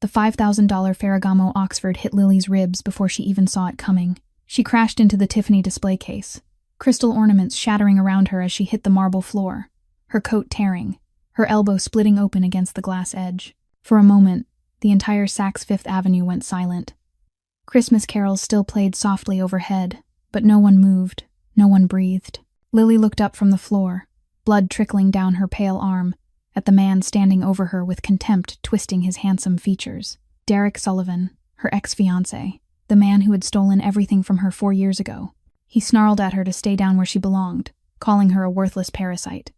The $5,000 Ferragamo Oxford hit Lily's ribs before she even saw it coming. She crashed into the Tiffany display case, crystal ornaments shattering around her as she hit the marble floor, her coat tearing, her elbow splitting open against the glass edge. For a moment, the entire Saks Fifth Avenue went silent. Christmas carols still played softly overhead, but no one moved, no one breathed. Lily looked up from the floor, blood trickling down her pale arm, at the man standing over her with contempt twisting his handsome features. Derek Sullivan, her ex-fiancé, the man who had stolen everything from her 4 years ago. He snarled at her to stay down where she belonged, calling her a worthless parasite.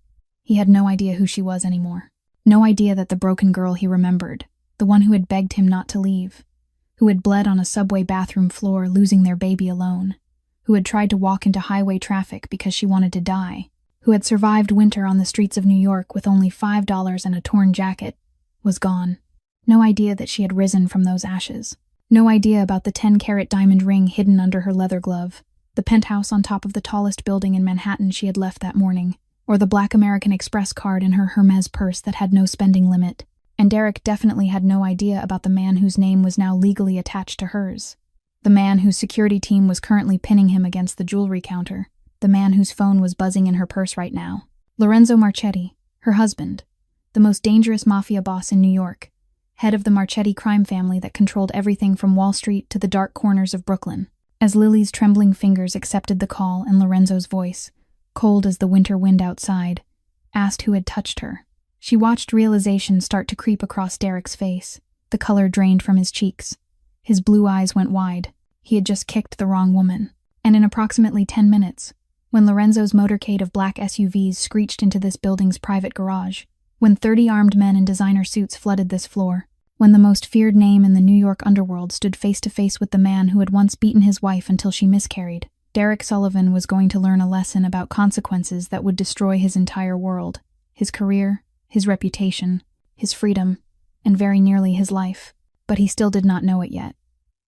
He had no idea who she was anymore. No idea that the broken girl he remembered, the one who had begged him not to leave, who had bled on a subway bathroom floor losing their baby alone, who had tried to walk into highway traffic because she wanted to die, who had survived winter on the streets of New York with only $5 and a torn jacket, was gone. No idea that she had risen from those ashes. No idea about the 10-carat diamond ring hidden under her leather glove, the penthouse on top of the tallest building in Manhattan she had left that morning, or the Black American Express card in her Hermes purse that had no spending limit. And Derek definitely had no idea about the man whose name was now legally attached to hers. The man whose security team was currently pinning him against the jewelry counter. The man whose phone was buzzing in her purse right now. Lorenzo Marchetti, her husband, the most dangerous mafia boss in New York, head of the Marchetti crime family that controlled everything from Wall Street to the dark corners of Brooklyn. As Lily's trembling fingers accepted the call and Lorenzo's voice, cold as the winter wind outside, asked who had touched her, she watched realization start to creep across Derek's face. The color drained from his cheeks. His blue eyes went wide. He had just kicked the wrong woman. And in approximately 10 minutes, when Lorenzo's motorcade of black SUVs screeched into this building's private garage, when 30 armed men in designer suits flooded this floor, when the most feared name in the New York underworld stood face to face with the man who had once beaten his wife until she miscarried, Derek Sullivan was going to learn a lesson about consequences that would destroy his entire world, his career, his reputation, his freedom, and very nearly his life. But he still did not know it yet.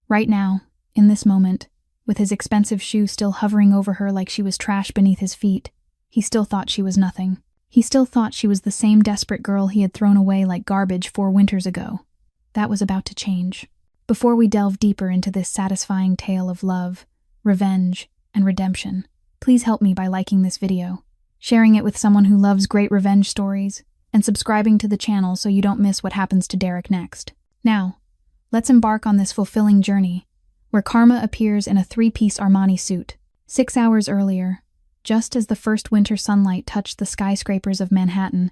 Right now, in this moment, with his expensive shoe still hovering over her like she was trash beneath his feet, he still thought she was nothing. He still thought she was the same desperate girl he had thrown away like garbage 4 winters ago. That was about to change. Before we delve deeper into this satisfying tale of love, revenge, and redemption, please help me by liking this video, sharing it with someone who loves great revenge stories, and subscribing to the channel so you don't miss what happens to Derek next. Now, let's embark on this fulfilling journey, where Karma appears in a 3-piece Armani suit. 6 hours earlier, just as the first winter sunlight touched the skyscrapers of Manhattan,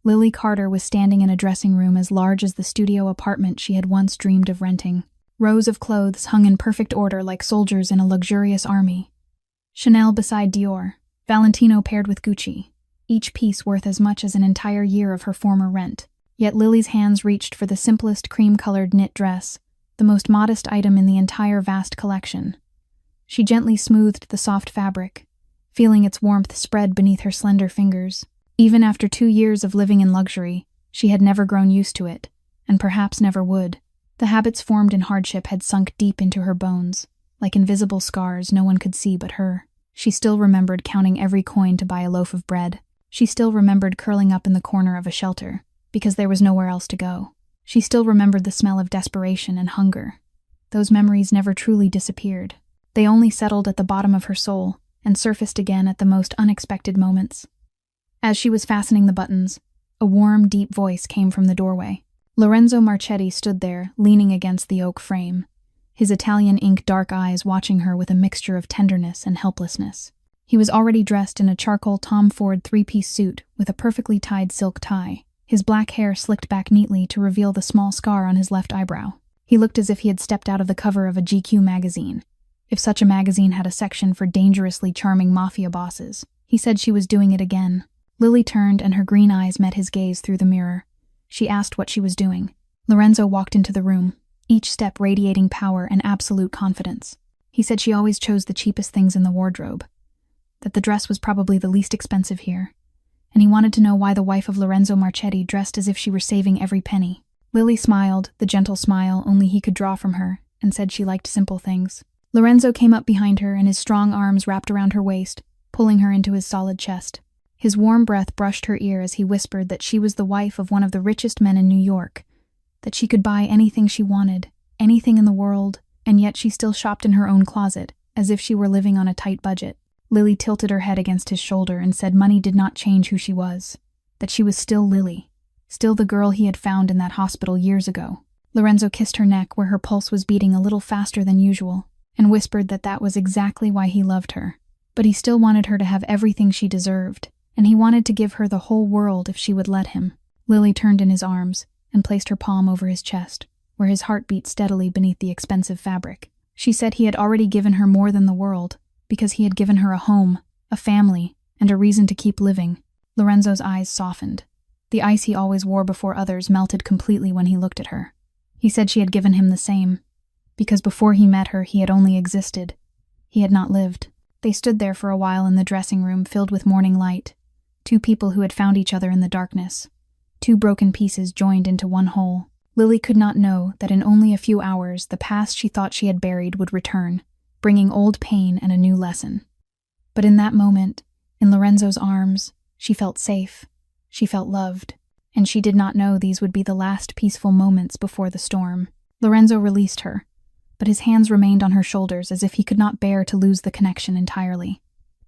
Lily Carter was standing in a dressing room as large as the studio apartment she had once dreamed of renting. Rows of clothes hung in perfect order like soldiers in a luxurious army. Chanel beside Dior, Valentino paired with Gucci, each piece worth as much as an entire year of her former rent. Yet Lily's hands reached for the simplest cream-colored knit dress, the most modest item in the entire vast collection. She gently smoothed the soft fabric, feeling its warmth spread beneath her slender fingers. Even after 2 years of living in luxury, she had never grown used to it, and perhaps never would. The habits formed in hardship had sunk deep into her bones, like invisible scars no one could see but her. She still remembered counting every coin to buy a loaf of bread. She still remembered curling up in the corner of a shelter, because there was nowhere else to go. She still remembered the smell of desperation and hunger. Those memories never truly disappeared. They only settled at the bottom of her soul and surfaced again at the most unexpected moments. As she was fastening the buttons, a warm, deep voice came from the doorway. Lorenzo Marchetti stood there, leaning against the oak frame, his Italian ink dark eyes watching her with a mixture of tenderness and helplessness. He was already dressed in a charcoal Tom Ford 3-piece suit with a perfectly tied silk tie, his black hair slicked back neatly to reveal the small scar on his left eyebrow. He looked as if he had stepped out of the cover of a GQ magazine, if such a magazine had a section for dangerously charming mafia bosses. He said she was doing it again. Lily turned and her green eyes met his gaze through the mirror. She asked what she was doing. Lorenzo walked into the room, each step radiating power and absolute confidence. He said she always chose the cheapest things in the wardrobe, that the dress was probably the least expensive here, and he wanted to know why the wife of Lorenzo Marchetti dressed as if she were saving every penny. Lily smiled, the gentle smile only he could draw from her, and said she liked simple things. Lorenzo came up behind her and his strong arms wrapped around her waist, pulling her into his solid chest. His warm breath brushed her ear as he whispered that she was the wife of one of the richest men in New York, that she could buy anything she wanted, anything in the world, and yet she still shopped in her own closet, as if she were living on a tight budget. Lily tilted her head against his shoulder and said money did not change who she was, that she was still Lily, still the girl he had found in that hospital years ago. Lorenzo kissed her neck where her pulse was beating a little faster than usual, and whispered that that was exactly why he loved her. But he still wanted her to have everything she deserved, and he wanted to give her the whole world if she would let him. Lily turned in his arms and placed her palm over his chest, where his heart beat steadily beneath the expensive fabric. She said he had already given her more than the world, because he had given her a home, a family, and a reason to keep living. Lorenzo's eyes softened. The ice he always wore before others melted completely when he looked at her. He said she had given him the same, because before he met her he had only existed. He had not lived. They stood there for a while in the dressing room filled with morning light, two people who had found each other in the darkness, two broken pieces joined into one whole. Lily could not know that in only a few hours the past she thought she had buried would return, bringing old pain and a new lesson. But in that moment, in Lorenzo's arms, she felt safe, she felt loved, and she did not know these would be the last peaceful moments before the storm. Lorenzo released her, but his hands remained on her shoulders as if he could not bear to lose the connection entirely.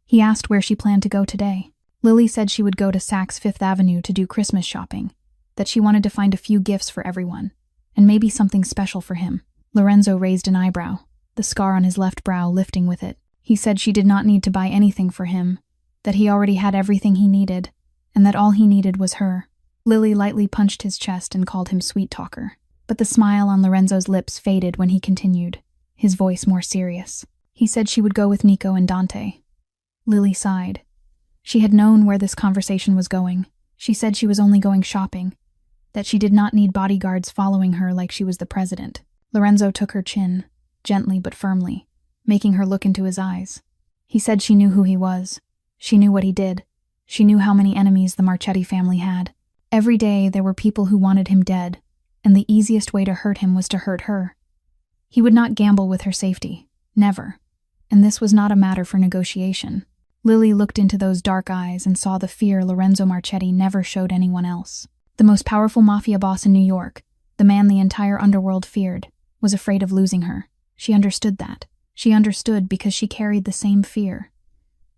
He asked where she planned to go today. Lily said she would go to Saks Fifth Avenue to do Christmas shopping, that she wanted to find a few gifts for everyone, and maybe something special for him. Lorenzo raised an eyebrow, the scar on his left brow lifting with it. He said she did not need to buy anything for him, that he already had everything he needed, and that all he needed was her. Lily lightly punched his chest and called him sweet talker, but the smile on Lorenzo's lips faded when he continued, his voice more serious. He said she would go with Nico and Dante. Lily sighed. She had known where this conversation was going. She said she was only going shopping, that she did not need bodyguards following her like she was the president. Lorenzo took her chin, gently but firmly, making her look into his eyes. He said she knew who he was. She knew what he did. She knew how many enemies the Marchetti family had. Every day there were people who wanted him dead, and the easiest way to hurt him was to hurt her. He would not gamble with her safety, never, and this was not a matter for negotiation. Lily looked into those dark eyes and saw the fear Lorenzo Marchetti never showed anyone else. The most powerful mafia boss in New York, the man the entire underworld feared, was afraid of losing her. She understood that. She understood because she carried the same fear.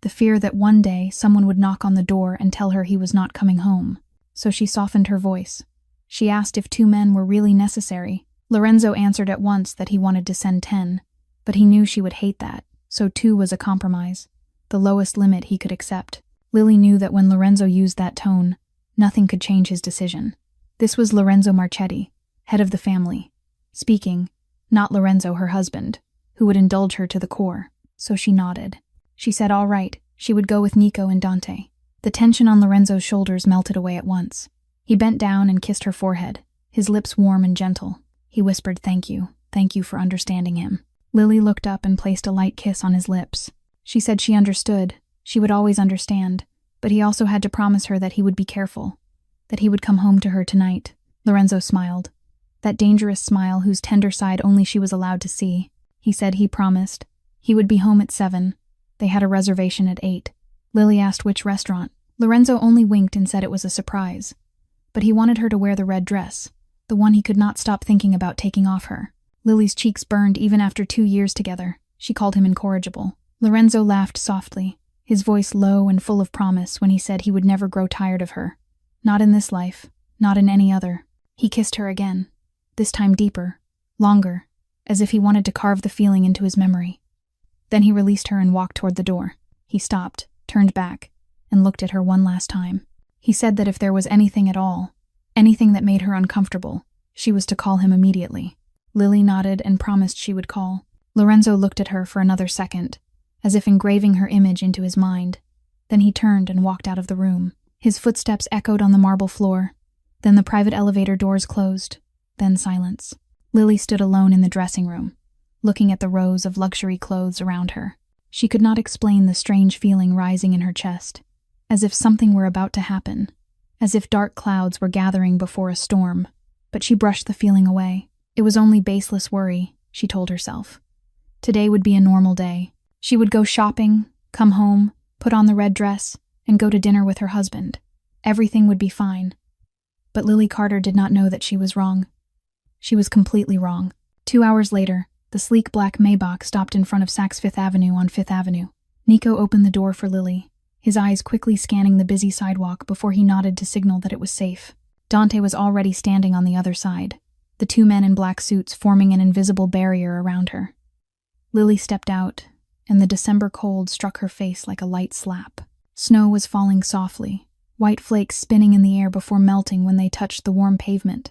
The fear that one day someone would knock on the door and tell her he was not coming home. So she softened her voice. She asked if 2 men were really necessary. Lorenzo answered at once that he wanted to send 10, but he knew she would hate that, so 2 was a compromise, the lowest limit he could accept. Lily knew that when Lorenzo used that tone, nothing could change his decision. This was Lorenzo Marchetti, head of the family, speaking, not Lorenzo, her husband, who would indulge her to the core. So she nodded. She said all right, she would go with Nico and Dante. The tension on Lorenzo's shoulders melted away at once. He bent down and kissed her forehead, his lips warm and gentle. He whispered, thank you for understanding him. Lily looked up and placed a light kiss on his lips. She said she understood, she would always understand, but he also had to promise her that he would be careful, that he would come home to her tonight. Lorenzo smiled, that dangerous smile whose tender side only she was allowed to see. He said he promised. He would be home at 7. They had a reservation at 8. Lily asked which restaurant. Lorenzo only winked and said it was a surprise. But he wanted her to wear the red dress, the one he could not stop thinking about taking off her. Lily's cheeks burned even after 2 years together. She called him incorrigible. Lorenzo laughed softly, his voice low and full of promise when he said he would never grow tired of her. Not in this life, not in any other. He kissed her again, this time deeper, longer, as if he wanted to carve the feeling into his memory. Then he released her and walked toward the door. He stopped, turned back, and looked at her one last time. He said that if there was anything at all, anything that made her uncomfortable, she was to call him immediately. Lily nodded and promised she would call. Lorenzo looked at her for another second, as if engraving her image into his mind. Then he turned and walked out of the room. His footsteps echoed on the marble floor. Then the private elevator doors closed. Then silence. Lily stood alone in the dressing room, looking at the rows of luxury clothes around her. She could not explain the strange feeling rising in her chest, as if something were about to happen, as if dark clouds were gathering before a storm. But she brushed the feeling away. It was only baseless worry, she told herself. Today would be a normal day. She would go shopping, come home, put on the red dress, and go to dinner with her husband. Everything would be fine. But Lily Carter did not know that she was wrong. She was completely wrong. 2 hours later, the sleek black Maybach stopped in front of Saks Fifth Avenue on Fifth Avenue. Nico opened the door for Lily, his eyes quickly scanning the busy sidewalk before he nodded to signal that it was safe. Dante was already standing on the other side, the 2 men in black suits forming an invisible barrier around her. Lily stepped out, and the December cold struck her face like a light slap. Snow was falling softly, white flakes spinning in the air before melting when they touched the warm pavement.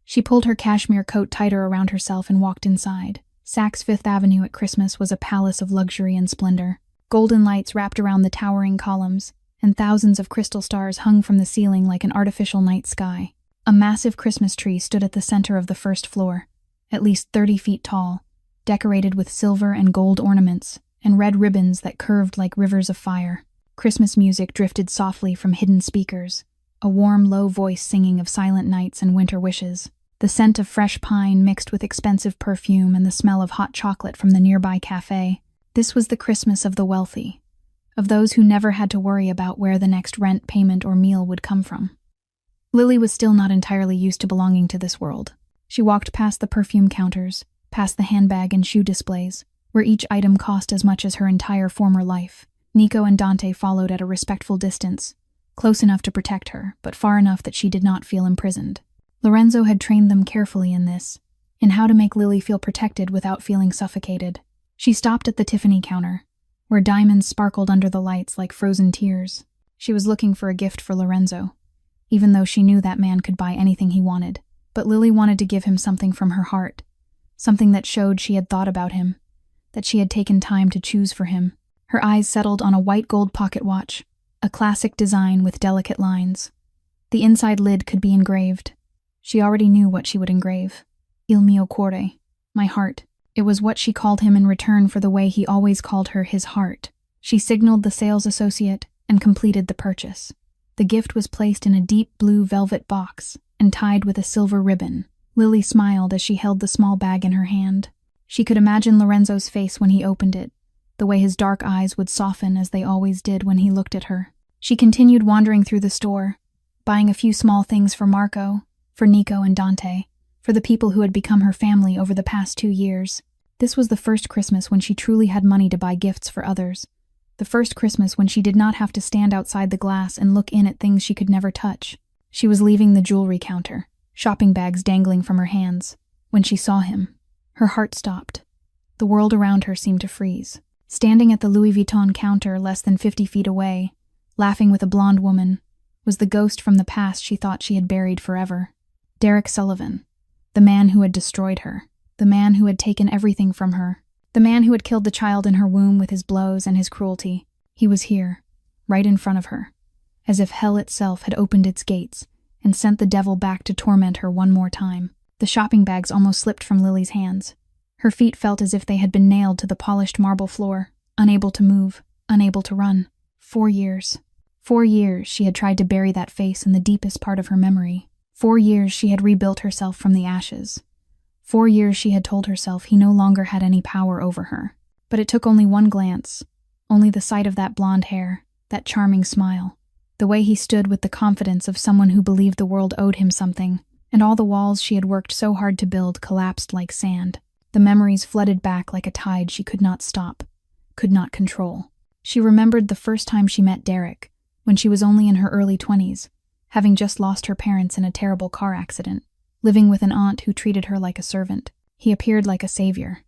She pulled her cashmere coat tighter around herself and walked inside. Saks Fifth Avenue at Christmas was a palace of luxury and splendor. Golden lights wrapped around the towering columns, and thousands of crystal stars hung from the ceiling like an artificial night sky. A massive Christmas tree stood at the center of the first floor, at least 30 feet tall, decorated with silver and gold ornaments, and red ribbons that curved like rivers of fire. Christmas music drifted softly from hidden speakers, a warm, low voice singing of silent nights and winter wishes. The scent of fresh pine mixed with expensive perfume and the smell of hot chocolate from the nearby cafe. This was the Christmas of the wealthy, of those who never had to worry about where the next rent payment or meal would come from. Lily was still not entirely used to belonging to this world. She walked past the perfume counters, past the handbag and shoe displays, where each item cost as much as her entire former life. Nico and Dante followed at a respectful distance, close enough to protect her, but far enough that she did not feel imprisoned. Lorenzo had trained them carefully in this, in how to make Lily feel protected without feeling suffocated. She stopped at the Tiffany counter, where diamonds sparkled under the lights like frozen tears. She was looking for a gift for Lorenzo, even though she knew that man could buy anything he wanted. But Lily wanted to give him something from her heart, something that showed she had thought about him, that she had taken time to choose for him. Her eyes settled on a white gold pocket watch, a classic design with delicate lines. The inside lid could be engraved. She already knew what she would engrave. Il mio cuore, my heart. It was what she called him in return for the way he always called her his heart. She signaled the sales associate and completed the purchase. The gift was placed in a deep blue velvet box and tied with a silver ribbon. Lily smiled as she held the small bag in her hand. She could imagine Lorenzo's face when he opened it, the way his dark eyes would soften as they always did when he looked at her. She continued wandering through the store, buying a few small things for Marco, for Nico and Dante, for the people who had become her family over the past 2 years. This was the first Christmas when she truly had money to buy gifts for others. The first Christmas when she did not have to stand outside the glass and look in at things she could never touch. She was leaving the jewelry counter, shopping bags dangling from her hands, when she saw him. Her heart stopped. The world around her seemed to freeze. Standing at the Louis Vuitton counter less than 50 feet away, laughing with a blonde woman, was the ghost from the past she thought she had buried forever. Derek Sullivan, the man who had destroyed her, the man who had taken everything from her, the man who had killed the child in her womb with his blows and his cruelty. He was here, right in front of her, as if hell itself had opened its gates and sent the devil back to torment her one more time. The shopping bags almost slipped from Lily's hands. Her feet felt as if they had been nailed to the polished marble floor, unable to move, unable to run. 4 years. 4 years she had tried to bury that face in the deepest part of her memory. 4 years she had rebuilt herself from the ashes. 4 years she had told herself he no longer had any power over her. But it took only one glance, only the sight of that blonde hair, that charming smile, the way he stood with the confidence of someone who believed the world owed him something, and all the walls she had worked so hard to build collapsed like sand. The memories flooded back like a tide she could not stop, could not control. She remembered the first time she met Derek, when she was only in her early 20s, having just lost her parents in a terrible car accident, living with an aunt who treated her like a servant. He appeared like a savior,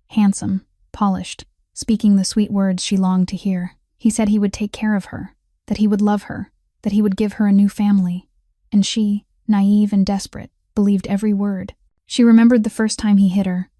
handsome, polished, speaking the sweet words she longed to hear. He said he would take care of her, that he would love her, that he would give her a new family. And she, naive and desperate, believed every word. She remembered the first time he hit her,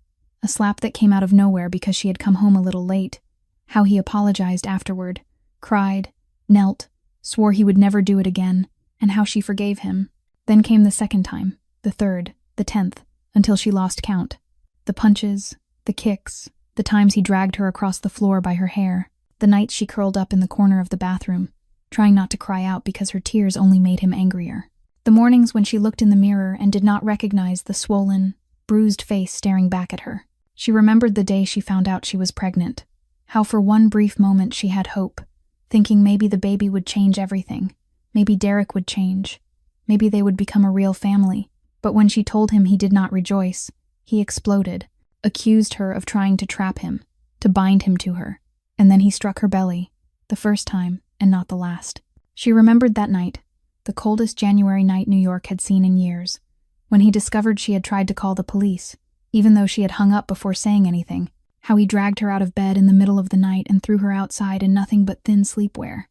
a slap that came out of nowhere because she had come home a little late, how he apologized afterward, cried, knelt, swore he would never do it again, and how she forgave him. Then came the second time, the third, the 10th, until she lost count. The punches, the kicks, the times he dragged her across the floor by her hair, the nights she curled up in the corner of the bathroom, trying not to cry out because her tears only made him angrier. The mornings when she looked in the mirror and did not recognize the swollen, bruised face staring back at her. She remembered the day she found out she was pregnant, how for one brief moment she had hope, thinking maybe the baby would change everything, maybe Derek would change, maybe they would become a real family. But when she told him he did not rejoice, he exploded, accused her of trying to trap him, to bind him to her, and then he struck her belly, the first time and not the last. She remembered that night, the coldest January night New York had seen in years, when he discovered she had tried to call the police, even though she had hung up before saying anything, how he dragged her out of bed in the middle of the night and threw her outside in nothing but thin sleepwear,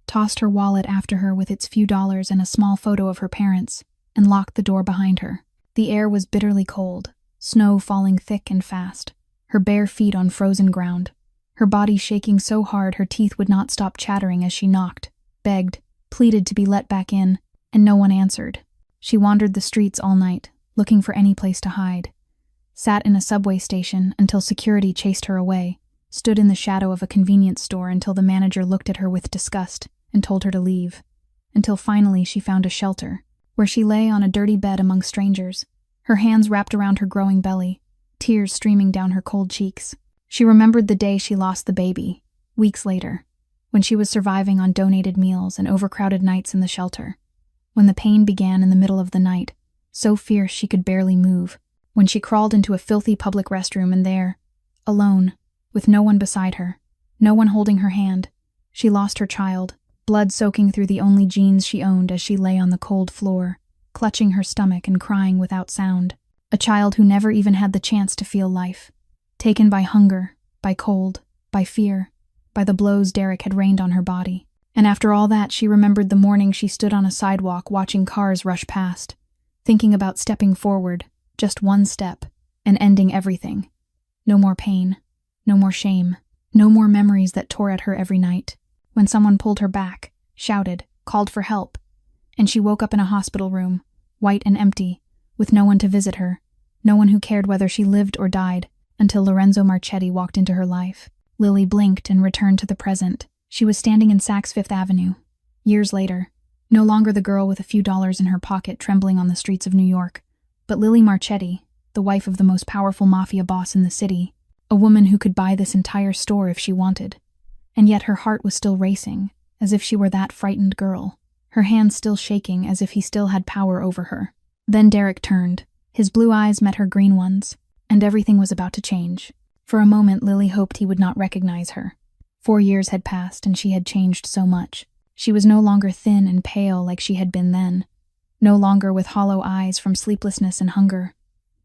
tossed her wallet after her with its few dollars and a small photo of her parents, and locked the door behind her. The air was bitterly cold, snow falling thick and fast, her bare feet on frozen ground, her body shaking so hard her teeth would not stop chattering as she knocked, begged, pleaded to be let back in, and no one answered. She wandered the streets all night, looking for any place to hide, sat in a subway station until security chased her away, stood in the shadow of a convenience store until the manager looked at her with disgust and told her to leave, until finally she found a shelter, where she lay on a dirty bed among strangers, her hands wrapped around her growing belly, tears streaming down her cold cheeks. She remembered the day she lost the baby, weeks later, when she was surviving on donated meals and overcrowded nights in the shelter, when the pain began in the middle of the night, so fierce she could barely move, when she crawled into a filthy public restroom and there, alone, with no one beside her, no one holding her hand, she lost her child, blood soaking through the only jeans she owned as she lay on the cold floor, clutching her stomach and crying without sound. A child who never even had the chance to feel life. Taken by hunger, by cold, by fear, by the blows Derek had rained on her body. And after all that, she remembered the morning she stood on a sidewalk watching cars rush past, thinking about stepping forward, just one step, and ending everything. No more pain, no more shame, no more memories that tore at her every night. When someone pulled her back, shouted, called for help, and she woke up in a hospital room, white and empty, with no one to visit her, no one who cared whether she lived or died, until Lorenzo Marchetti walked into her life. Lily blinked and returned to the present. She was standing in Saks Fifth Avenue, years later, no longer the girl with a few dollars in her pocket trembling on the streets of New York, but Lily Marchetti, the wife of the most powerful Mafia boss in the city, a woman who could buy this entire store if she wanted. And yet her heart was still racing, as if she were that frightened girl, her hands still shaking as if he still had power over her. Then Derek turned. His blue eyes met her green ones, and everything was about to change. For a moment, Lily hoped he would not recognize her. 4 years had passed, and she had changed so much. She was no longer thin and pale like she had been then, no longer with hollow eyes from sleeplessness and hunger,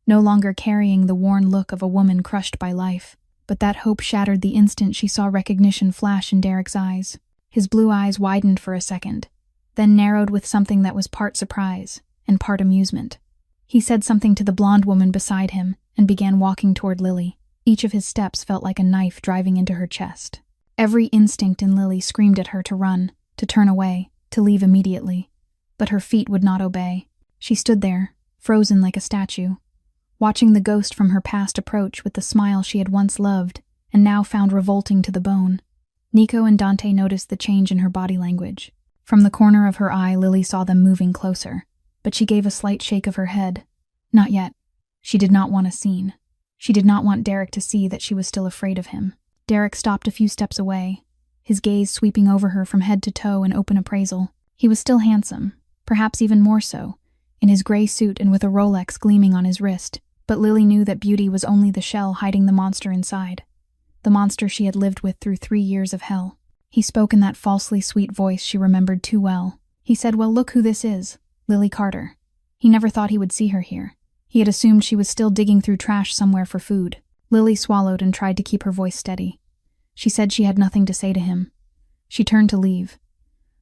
no longer carrying the worn look of a woman crushed by life. But that hope shattered the instant she saw recognition flash in Derek's eyes. His blue eyes widened for a second, then narrowed with something that was part surprise and part amusement. He said something to the blonde woman beside him and began walking toward Lily. Each of his steps felt like a knife driving into her chest. Every instinct in Lily screamed at her to run, to turn away, to leave immediately. But her feet would not obey. She stood there, frozen like a statue, watching the ghost from her past approach with the smile she had once loved and now found revolting to the bone. Nico and Dante noticed the change in her body language. From the corner of her eye, Lily saw them moving closer, but she gave a slight shake of her head. Not yet. She did not want a scene. She did not want Derek to see that she was still afraid of him. Derek stopped a few steps away, his gaze sweeping over her from head to toe in open appraisal. He was still handsome, perhaps even more so, in his gray suit and with a Rolex gleaming on his wrist. But Lily knew that beauty was only the shell hiding the monster inside, the monster she had lived with through 3 years of hell. He spoke in that falsely sweet voice she remembered too well. He said, "Well, look who this is, Lily Carter." He never thought he would see her here. He had assumed she was still digging through trash somewhere for food. Lily swallowed and tried to keep her voice steady. She said she had nothing to say to him. She turned to leave,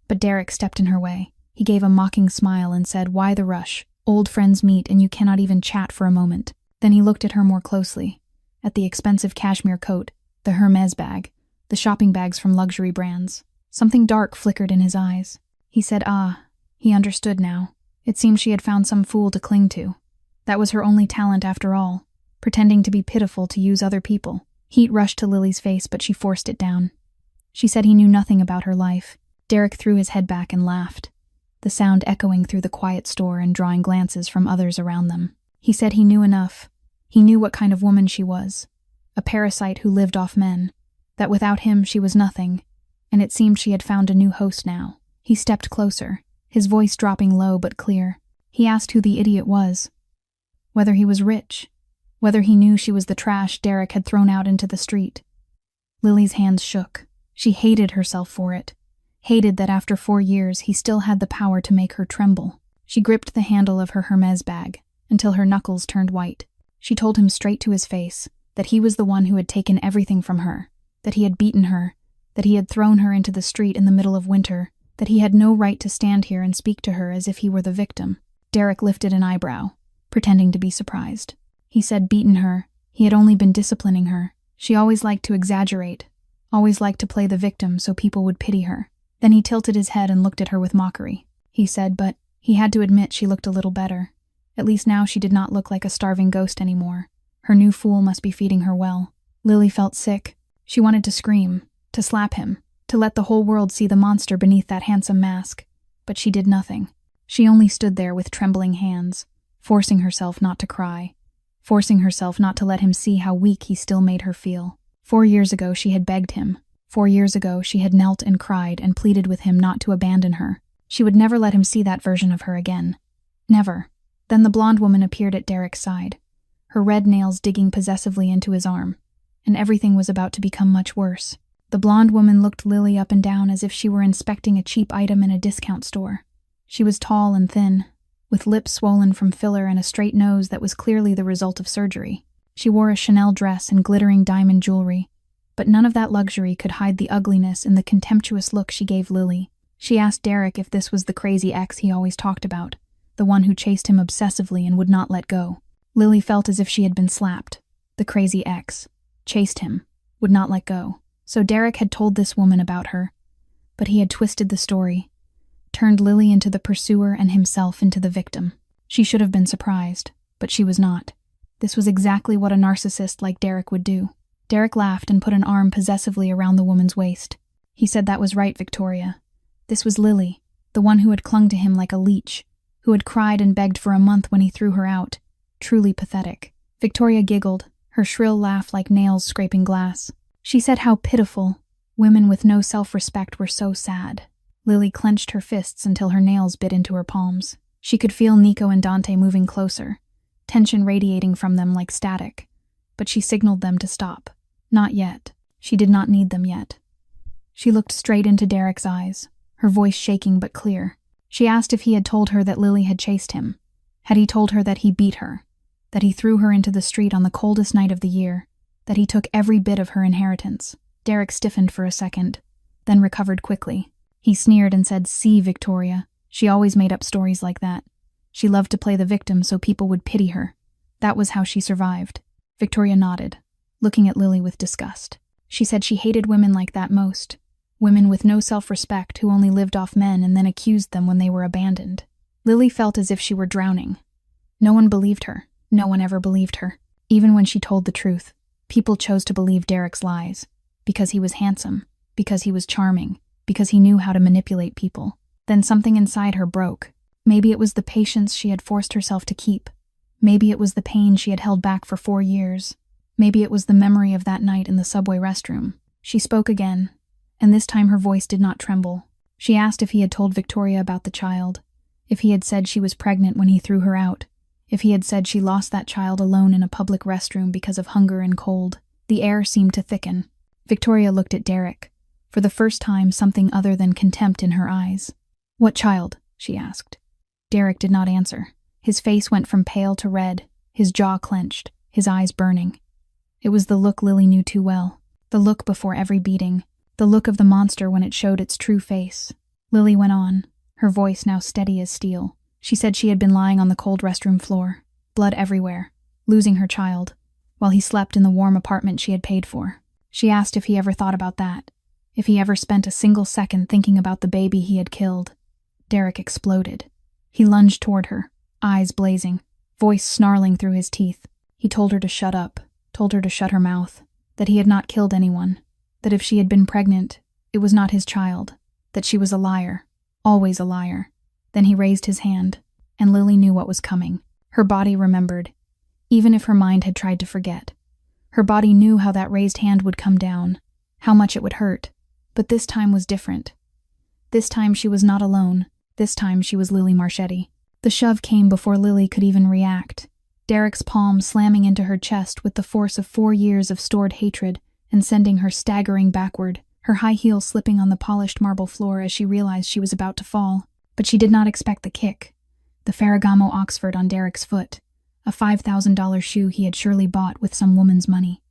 but Derek stepped in her way. He gave a mocking smile and said, "Why the rush? Old friends meet and you cannot even chat for a moment." Then he looked at her more closely, at the expensive cashmere coat, the Hermes bag, the shopping bags from luxury brands. Something dark flickered in his eyes. He said, he understood now. It seemed she had found some fool to cling to. That was her only talent after all, pretending to be pitiful to use other people. Heat rushed to Lily's face, but she forced it down. She said he knew nothing about her life. Derek threw his head back and laughed, the sound echoing through the quiet store and drawing glances from others around them. He said he knew enough. He knew what kind of woman she was, a parasite who lived off men, that without him she was nothing, and it seemed she had found a new host now. He stepped closer, his voice dropping low but clear. He asked who the idiot was, whether he was rich, whether he knew she was the trash Derek had thrown out into the street. Lily's hands shook. She hated herself for it, hated that after 4 years he still had the power to make her tremble. She gripped the handle of her Hermes bag until her knuckles turned white. She told him straight to his face that he was the one who had taken everything from her, that he had beaten her, that he had thrown her into the street in the middle of winter, that he had no right to stand here and speak to her as if he were the victim. Derek lifted an eyebrow, pretending to be surprised. He said beaten her. He had only been disciplining her. She always liked to exaggerate, always liked to play the victim so people would pity her. Then he tilted his head and looked at her with mockery. He said, but he had to admit she looked a little better. At least now she did not look like a starving ghost anymore. Her new fool must be feeding her well. Lily felt sick. She wanted to scream, to slap him, to let the whole world see the monster beneath that handsome mask. But she did nothing. She only stood there with trembling hands, forcing herself not to cry, forcing herself not to let him see how weak he still made her feel. 4 years ago she had begged him. 4 years ago she had knelt and cried and pleaded with him not to abandon her. She would never let him see that version of her again. Never. Then the blonde woman appeared at Derek's side, her red nails digging possessively into his arm, and everything was about to become much worse. The blonde woman looked Lily up and down as if she were inspecting a cheap item in a discount store. She was tall and thin, with lips swollen from filler and a straight nose that was clearly the result of surgery. She wore a Chanel dress and glittering diamond jewelry, but none of that luxury could hide the ugliness and the contemptuous look she gave Lily. She asked Derek if this was the crazy ex he always talked about, the one who chased him obsessively and would not let go. Lily felt as if she had been slapped. The crazy ex. Chased him. Would not let go. So Derek had told this woman about her, but he had twisted the story, turned Lily into the pursuer and himself into the victim. She should have been surprised, but she was not. This was exactly what a narcissist like Derek would do. Derek laughed and put an arm possessively around the woman's waist. He said that was right, Victoria. This was Lily, the one who had clung to him like a leech, who had cried and begged for a month when he threw her out. Truly pathetic. Victoria giggled, her shrill laugh like nails scraping glass. She said how pitiful. Women with no self-respect were so sad. Lily clenched her fists until her nails bit into her palms. She could feel Nico and Dante moving closer, tension radiating from them like static. But she signaled them to stop. Not yet. She did not need them yet. She looked straight into Derek's eyes, her voice shaking but clear. She asked if he had told her that Lily had chased him. Had he told her that he beat her, that he threw her into the street on the coldest night of the year, that he took every bit of her inheritance? Derek stiffened for a second, then recovered quickly. He sneered and said, "See, Victoria, she always made up stories like that. She loved to play the victim so people would pity her. That was how she survived." Victoria nodded, looking at Lily with disgust. She said she hated women like that most. Women with no self-respect who only lived off men and then accused them when they were abandoned. Lily felt as if she were drowning. No one believed her. No one ever believed her. Even when she told the truth, people chose to believe Derek's lies. Because he was handsome. Because he was charming. Because he knew how to manipulate people. Then something inside her broke. Maybe it was the patience she had forced herself to keep. Maybe it was the pain she had held back for 4 years. Maybe it was the memory of that night in the subway restroom. She spoke again, and this time her voice did not tremble. She asked if he had told Victoria about the child, if he had said she was pregnant when he threw her out, if he had said she lost that child alone in a public restroom because of hunger and cold. The air seemed to thicken. Victoria looked at Derek, for the first time something other than contempt in her eyes. "What child?" she asked. Derek did not answer. His face went from pale to red, his jaw clenched, his eyes burning. It was the look Lily knew too well, the look before every beating, the look of the monster when it showed its true face. Lily went on, her voice now steady as steel. She said she had been lying on the cold restroom floor, blood everywhere, losing her child, while he slept in the warm apartment she had paid for. She asked if he ever thought about that, if he ever spent a single second thinking about the baby he had killed. Derek exploded. He lunged toward her, eyes blazing, voice snarling through his teeth. He told her to shut up, told her to shut her mouth, that he had not killed anyone, that if she had been pregnant, it was not his child, that she was a liar, always a liar. Then he raised his hand, and Lily knew what was coming. Her body remembered, even if her mind had tried to forget. Her body knew how that raised hand would come down, how much it would hurt, but this time was different. This time she was not alone. This time she was Lily Marchetti. The shove came before Lily could even react. Derek's palm slamming into her chest with the force of 4 years of stored hatred and sending her staggering backward, her high heels slipping on the polished marble floor as she realized she was about to fall. But she did not expect the kick. The Ferragamo Oxford on Derek's foot, a $5,000 shoe he had surely bought with some woman's money.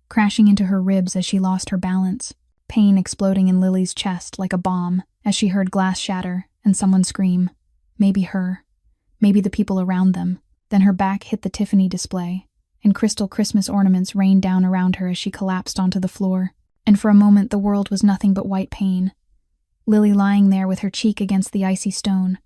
Crashing into her ribs as she lost her balance, pain exploding in Lily's chest like a bomb as she heard glass shatter and someone scream. Maybe her. Maybe the people around them. Then her back hit the Tiffany display, and crystal Christmas ornaments rained down around her as she collapsed onto the floor. And for a moment the world was nothing but white pain. Lily lying there with her cheek against the icy stone,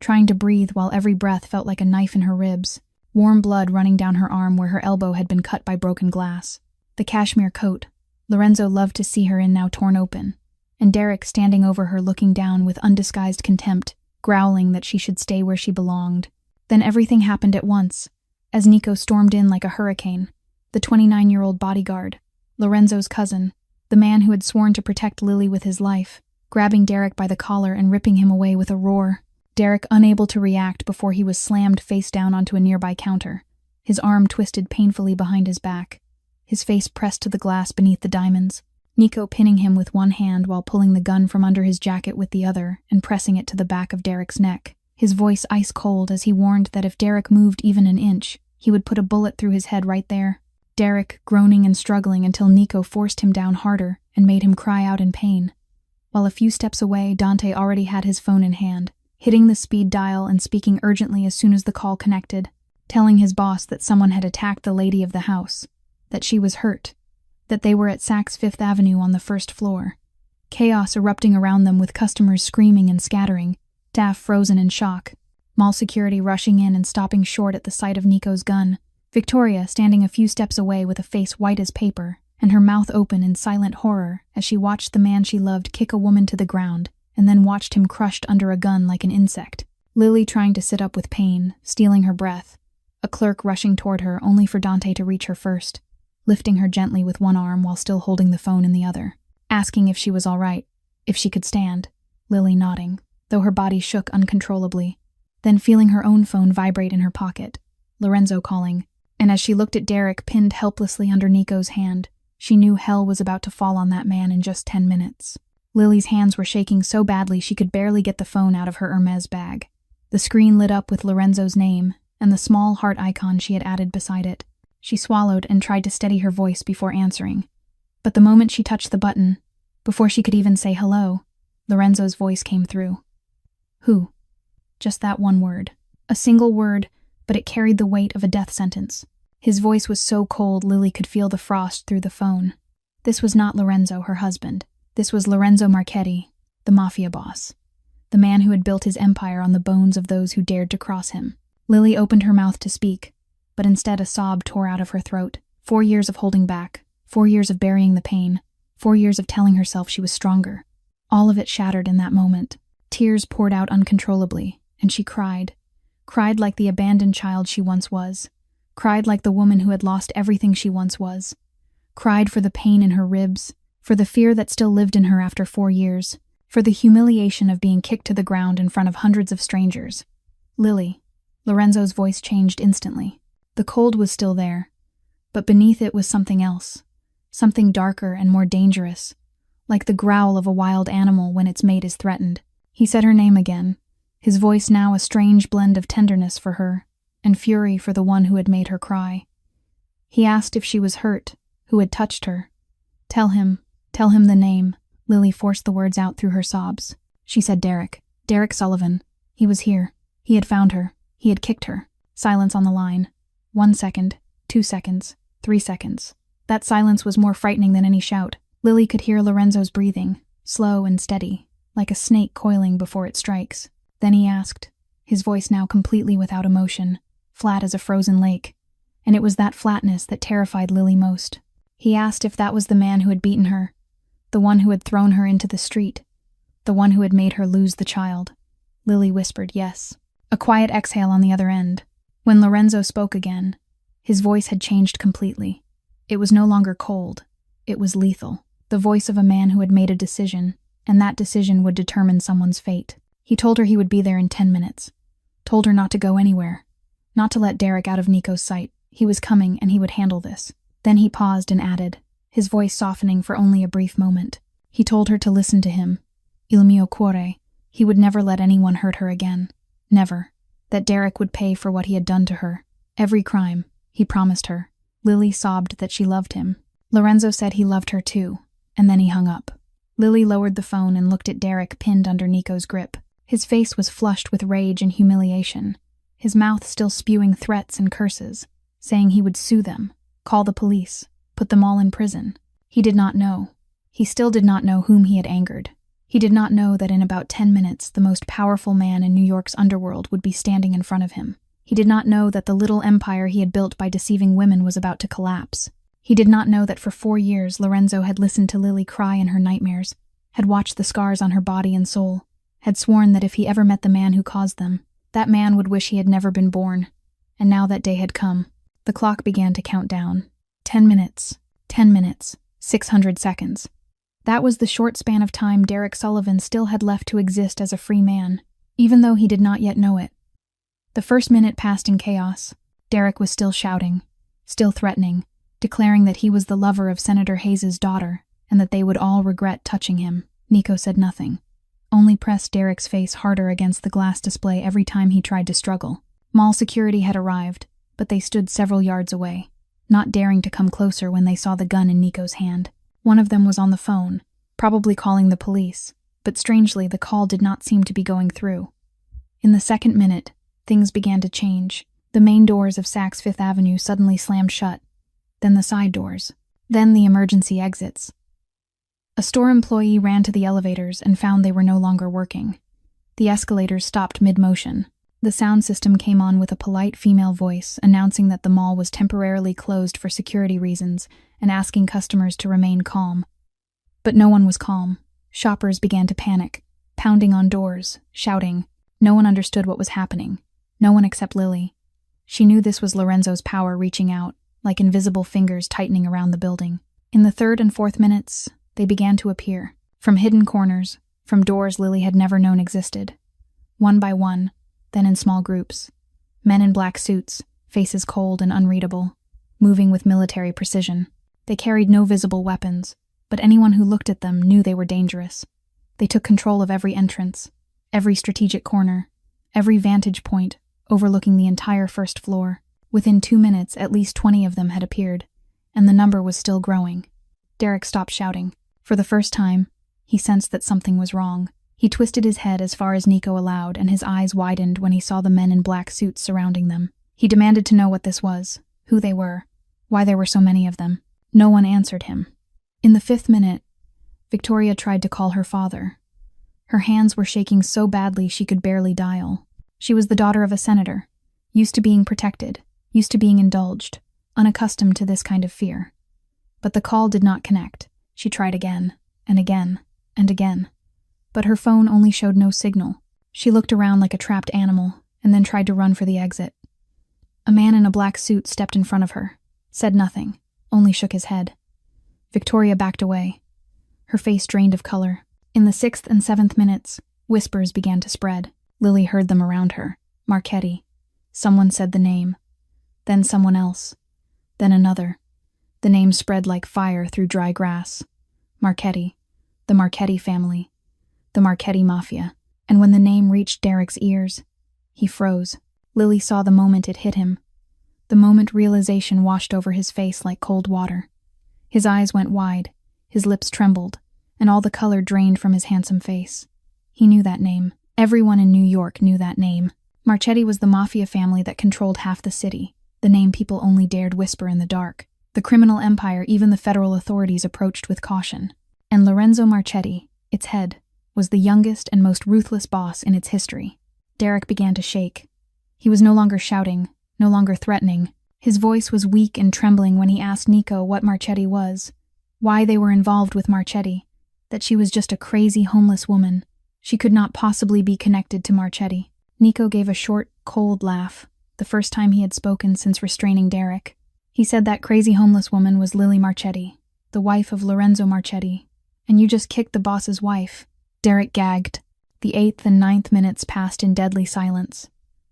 trying to breathe while every breath felt like a knife in her ribs, warm blood running down her arm where her elbow had been cut by broken glass. The cashmere coat Lorenzo loved to see her in now torn open, and Derek standing over her looking down with undisguised contempt, growling that she should stay where she belonged. Then everything happened at once, as Nico stormed in like a hurricane, the 29-year-old bodyguard, Lorenzo's cousin, the man who had sworn to protect Lily with his life, grabbing Derek by the collar and ripping him away with a roar. Derek unable to react before he was slammed face down onto a nearby counter, his arm twisted painfully behind his back, his face pressed to the glass beneath the diamonds, Nico pinning him with one hand while pulling the gun from under his jacket with the other and pressing it to the back of Derek's neck, his voice ice cold as he warned that if Derek moved even an inch, he would put a bullet through his head right there. Derek groaning and struggling until Nico forced him down harder and made him cry out in pain. While a few steps away, Dante already had his phone in hand, hitting the speed dial and speaking urgently as soon as the call connected, telling his boss that someone had attacked the lady of the house, that she was hurt, that they were at Saks Fifth Avenue on the first floor. Chaos erupting around them with customers screaming and scattering, staff frozen in shock, mall security rushing in and stopping short at the sight of Nico's gun, Victoria standing a few steps away with a face white as paper and her mouth open in silent horror as she watched the man she loved kick a woman to the ground and then watched him crushed under a gun like an insect. Lily trying to sit up with pain, stealing her breath, a clerk rushing toward her only for Dante to reach her first, lifting her gently with one arm while still holding the phone in the other, asking if she was all right, if she could stand, Lily nodding, though her body shook uncontrollably, then feeling her own phone vibrate in her pocket, Lorenzo calling, and as she looked at Derek pinned helplessly under Nico's hand, she knew hell was about to fall on that man in just 10 minutes. Lily's hands were shaking so badly she could barely get the phone out of her Hermes bag. The screen lit up with Lorenzo's name and the small heart icon she had added beside it. She swallowed and tried to steady her voice before answering. But the moment she touched the button, before she could even say hello, Lorenzo's voice came through. Who? Just that one word. A single word, but it carried the weight of a death sentence. His voice was so cold Lily could feel the frost through the phone. This was not Lorenzo, her husband. This was Lorenzo Marchetti, the Mafia boss. The man who had built his empire on the bones of those who dared to cross him. Lily opened her mouth to speak, but instead a sob tore out of her throat. 4 years of holding back, 4 years of burying the pain, 4 years of telling herself she was stronger. All of it shattered in that moment. Tears poured out uncontrollably, and she cried. Cried like the abandoned child she once was. Cried like the woman who had lost everything she once was. Cried for the pain in her ribs, for the fear that still lived in her after 4 years, for the humiliation of being kicked to the ground in front of hundreds of strangers. Lily. Lorenzo's voice changed instantly. The cold was still there, but beneath it was something else, something darker and more dangerous, like the growl of a wild animal when its mate is threatened. He said her name again, his voice now a strange blend of tenderness for her and fury for the one who had made her cry. He asked if she was hurt, who had touched her. Tell him the name. Lily forced the words out through her sobs. She said Derek Sullivan. He was here. He had found her. He had kicked her. Silence on the line. 1 second, 2 seconds, 3 seconds. That silence was more frightening than any shout. Lily could hear Lorenzo's breathing, slow and steady, like a snake coiling before it strikes. Then he asked, his voice now completely without emotion, flat as a frozen lake, and it was that flatness that terrified Lily most. He asked if that was the man who had beaten her, the one who had thrown her into the street, the one who had made her lose the child. Lily whispered yes. A quiet exhale on the other end. When Lorenzo spoke again, his voice had changed completely. It was no longer cold. It was lethal. The voice of a man who had made a decision, and that decision would determine someone's fate. He told her he would be there in 10 minutes. Told her not to go anywhere. not to let Derek out of Nico's sight. He was coming, and he would handle this. Then he paused and added, his voice softening for only a brief moment. He told her to listen to him. Il mio cuore. He would never let anyone hurt her again. Never. That Derek would pay for what he had done to her. Every crime, he promised her. Lily sobbed that she loved him. Lorenzo said he loved her too, and then he hung up. Lily lowered the phone and looked at Derek pinned under Nico's grip. His face was flushed with rage and humiliation, his mouth still spewing threats and curses, saying he would sue them, call the police, put them all in prison. He did not know. He still did not know whom he had angered. He did not know that in about 10 minutes the most powerful man in New York's underworld would be standing in front of him. He did not know that the little empire he had built by deceiving women was about to collapse. He did not know that for 4 years Lorenzo had listened to Lily cry in her nightmares, had watched the scars on her body and soul, had sworn that if he ever met the man who caused them, that man would wish he had never been born. And now that day had come. The clock began to count down. 10 minutes. 10 minutes. 600 seconds. That was the short span of time Derek Sullivan still had left to exist as a free man, even though he did not yet know it. The first minute passed in chaos. Derek was still shouting, still threatening, declaring that he was the lover of Senator Hayes' daughter and that they would all regret touching him. Nico said nothing, only pressed Derek's face harder against the glass display every time he tried to struggle. Mall security had arrived, but they stood several yards away, not daring to come closer when they saw the gun in Nico's hand. One of them was on the phone, probably calling the police, but strangely the call did not seem to be going through. In the second minute, things began to change. The main doors of Saks Fifth Avenue suddenly slammed shut, then the side doors, then the emergency exits. A store employee ran to the elevators and found they were no longer working. The escalators stopped mid-motion. The sound system came on with a polite female voice announcing that the mall was temporarily closed for security reasons and asking customers to remain calm. But no one was calm. Shoppers began to panic, pounding on doors, shouting. No one understood what was happening. No one except Lily. She knew this was Lorenzo's power reaching out, like invisible fingers tightening around the building. In the third and fourth minutes, they began to appear, from hidden corners, from doors Lily had never known existed. One by one, then in small groups. Men in black suits, faces cold and unreadable, moving with military precision. They carried no visible weapons, but anyone who looked at them knew they were dangerous. They took control of every entrance, every strategic corner, every vantage point, overlooking the entire first floor. Within 2 minutes, at least 20 of them had appeared, and the number was still growing. Derek stopped shouting. For the first time, he sensed that something was wrong. He twisted his head as far as Nico allowed, and his eyes widened when he saw the men in black suits surrounding them. He demanded to know what this was, who they were, why there were so many of them. No one answered him. In the 5th minute, Victoria tried to call her father. Her hands were shaking so badly she could barely dial. She was the daughter of a senator, used to being protected, used to being indulged, unaccustomed to this kind of fear. But the call did not connect. She tried again, and again, and again. But her phone only showed no signal. She looked around like a trapped animal, and then tried to run for the exit. A man in a black suit stepped in front of her, said nothing, only shook his head. Victoria backed away, her face drained of color. In the 6th and 7th minutes, whispers began to spread. Lily heard them around her. Marchetti. Someone said the name. Then someone else. Then another. The name spread like fire through dry grass. Marchetti. The Marchetti family. The Marchetti Mafia. And when the name reached Derek's ears, he froze. Lily saw the moment it hit him. The moment realization washed over his face like cold water. His eyes went wide, his lips trembled, and all the color drained from his handsome face. He knew that name. Everyone in New York knew that name. Marchetti was the Mafia family that controlled half the city, the name people only dared whisper in the dark. The criminal empire even the federal authorities approached with caution. And Lorenzo Marchetti, its head, was the youngest and most ruthless boss in its history. Derek began to shake. He was no longer shouting, no longer threatening. His voice was weak and trembling when he asked Nico what Marchetti was, why they were involved with Marchetti, that she was just a crazy homeless woman. She could not possibly be connected to Marchetti. Nico gave a short, cold laugh, the first time he had spoken since restraining Derek. He said that crazy homeless woman was Lily Marchetti, the wife of Lorenzo Marchetti, and you just kicked the boss's wife. Derek gagged. The 8th and 9th minutes passed in deadly silence.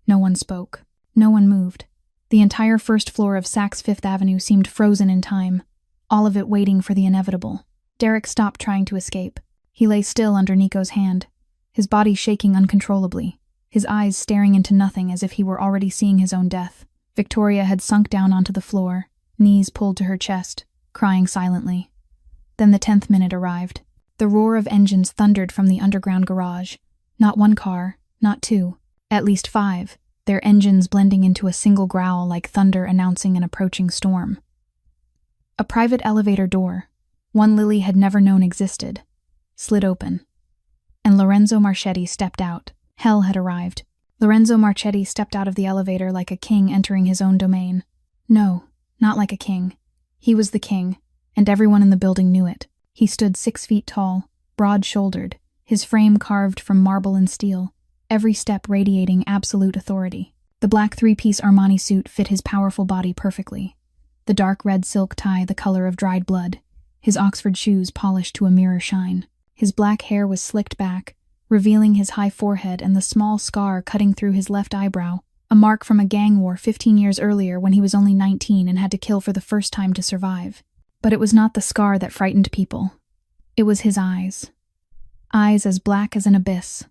No one spoke. No one moved. The entire first floor of Saks Fifth Avenue seemed frozen in time, all of it waiting for the inevitable. Derek stopped trying to escape. He lay still under Nico's hand, his body shaking uncontrollably, his eyes staring into nothing as if he were already seeing his own death. Victoria had sunk down onto the floor, knees pulled to her chest, crying silently. Then the 10th minute arrived. The roar of engines thundered from the underground garage. Not one car, not two, at least 5, their engines blending into a single growl like thunder announcing an approaching storm. A private elevator door, one Lily had never known existed, slid open. And Lorenzo Marchetti stepped out. Hell had arrived. Lorenzo Marchetti stepped out of the elevator like a king entering his own domain. No, not like a king. He was the king, and everyone in the building knew it. He stood 6 feet tall, broad-shouldered, his frame carved from marble and steel, every step radiating absolute authority. The black 3-piece Armani suit fit his powerful body perfectly. The dark red silk tie the color of dried blood, his Oxford shoes polished to a mirror shine. His black hair was slicked back, revealing his high forehead and the small scar cutting through his left eyebrow, a mark from a gang war 15 years earlier when he was only 19 and had to kill for the first time to survive. But it was not the scar that frightened people. It was his eyes. Eyes as black as an abyss,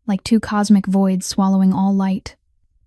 like 2 cosmic voids swallowing all light,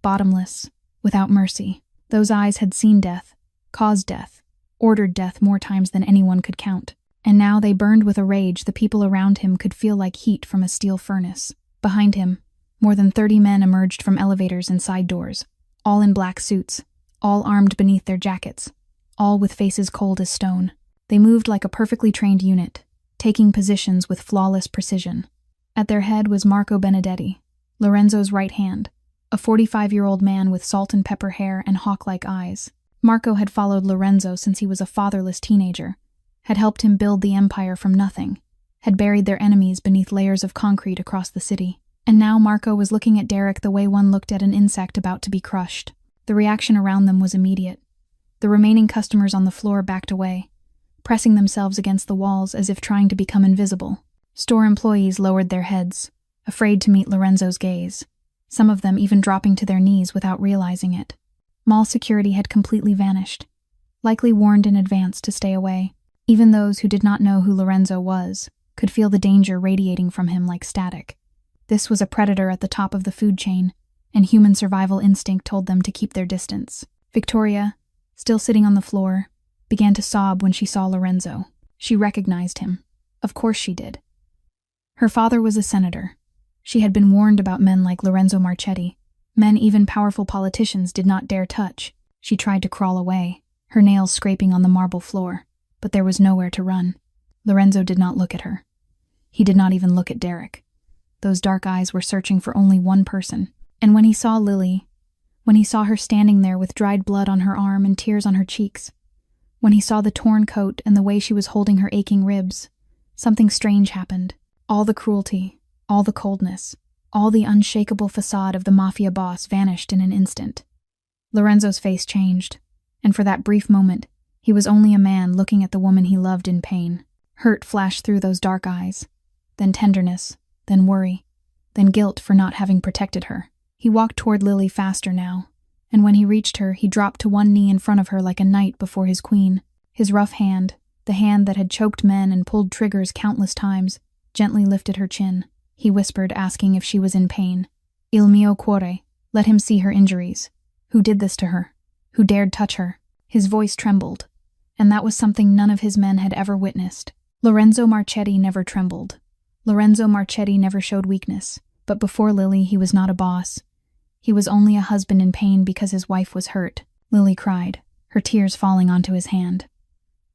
bottomless, without mercy. Those eyes had seen death, caused death, ordered death more times than anyone could count. And now they burned with a rage the people around him could feel like heat from a steel furnace. Behind him, more than 30 men emerged from elevators and side doors, all in black suits, all armed beneath their jackets, all with faces cold as stone. They moved like a perfectly trained unit, taking positions with flawless precision. At their head was Marco Benedetti, Lorenzo's right hand, a 45-year-old man with salt and pepper hair and hawk-like eyes. Marco had followed Lorenzo since he was a fatherless teenager, had helped him build the empire from nothing, had buried their enemies beneath layers of concrete across the city. And now Marco was looking at Derek the way one looked at an insect about to be crushed. The reaction around them was immediate. The remaining customers on the floor backed away, pressing themselves against the walls as if trying to become invisible. Store employees lowered their heads, afraid to meet Lorenzo's gaze, some of them even dropping to their knees without realizing it. Mall security had completely vanished, likely warned in advance to stay away. Even those who did not know who Lorenzo was could feel the danger radiating from him like static. This was a predator at the top of the food chain, and human survival instinct told them to keep their distance. Victoria, still sitting on the floor, began to sob when she saw Lorenzo. She recognized him. Of course she did. Her father was a senator. She had been warned about men like Lorenzo Marchetti, men even powerful politicians did not dare touch. She tried to crawl away, her nails scraping on the marble floor. But there was nowhere to run. Lorenzo did not look at her. He did not even look at Derek. Those dark eyes were searching for only one person. And when he saw Lily, when he saw her standing there with dried blood on her arm and tears on her cheeks, when he saw the torn coat and the way she was holding her aching ribs, something strange happened. All the cruelty, all the coldness, all the unshakable facade of the Mafia boss vanished in an instant. Lorenzo's face changed, and for that brief moment, he was only a man looking at the woman he loved in pain. Hurt flashed through those dark eyes, then tenderness, then worry, then guilt for not having protected her. He walked toward Lily faster now, and when he reached her, he dropped to one knee in front of her like a knight before his queen. His rough hand, the hand that had choked men and pulled triggers countless times, gently lifted her chin. He whispered, asking if she was in pain. Il mio cuore, let him see her injuries. Who did this to her? Who dared touch her? His voice trembled, and that was something none of his men had ever witnessed. Lorenzo Marchetti never trembled. Lorenzo Marchetti never showed weakness, but before Lily he was not a boss. He was only a husband in pain because his wife was hurt. Lily cried, her tears falling onto his hand.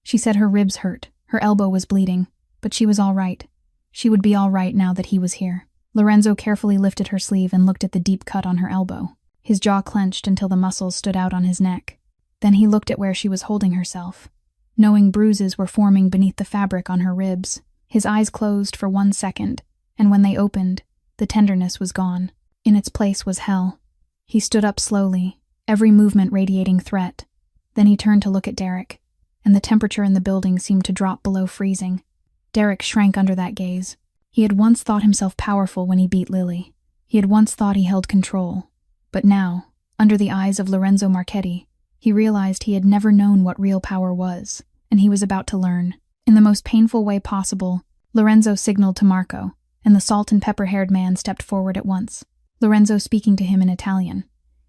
She said her ribs hurt, her elbow was bleeding, but she was all right. She would be all right now that he was here. Lorenzo carefully lifted her sleeve and looked at the deep cut on her elbow. His jaw clenched until the muscles stood out on his neck. Then he looked at where she was holding herself, knowing bruises were forming beneath the fabric on her ribs. His eyes closed for 1 second, and when they opened, the tenderness was gone. In its place was hell. He stood up slowly, every movement radiating threat. Then he turned to look at Derek, and the temperature in the building seemed to drop below freezing. Derek shrank under that gaze. He had once thought himself powerful when he beat Lily. He had once thought he held control. But now, under the eyes of Lorenzo Marchetti. He realized he had never known what real power was, and he was about to learn. In the most painful way possible, Lorenzo signaled to Marco, and the salt and pepper-haired man stepped forward at once, Lorenzo speaking to him in Italian,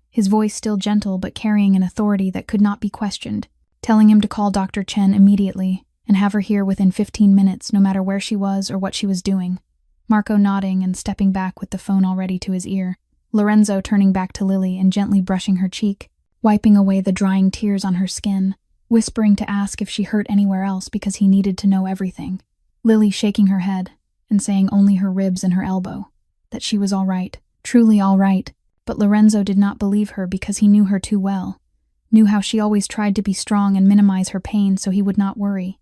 his voice still gentle but carrying an authority that could not be questioned, telling him to call Dr. Chen immediately and have her here within 15 minutes, no matter where she was or what she was doing. Marco nodding and stepping back with the phone already to his ear, Lorenzo turning back to Lily and gently brushing her cheek, wiping away the drying tears on her skin, whispering to ask if she hurt anywhere else because he needed to know everything. Lily shaking her head and saying only her ribs and her elbow, that she was all right, truly all right, but Lorenzo did not believe her because he knew her too well, knew how she always tried to be strong and minimize her pain so he would not worry.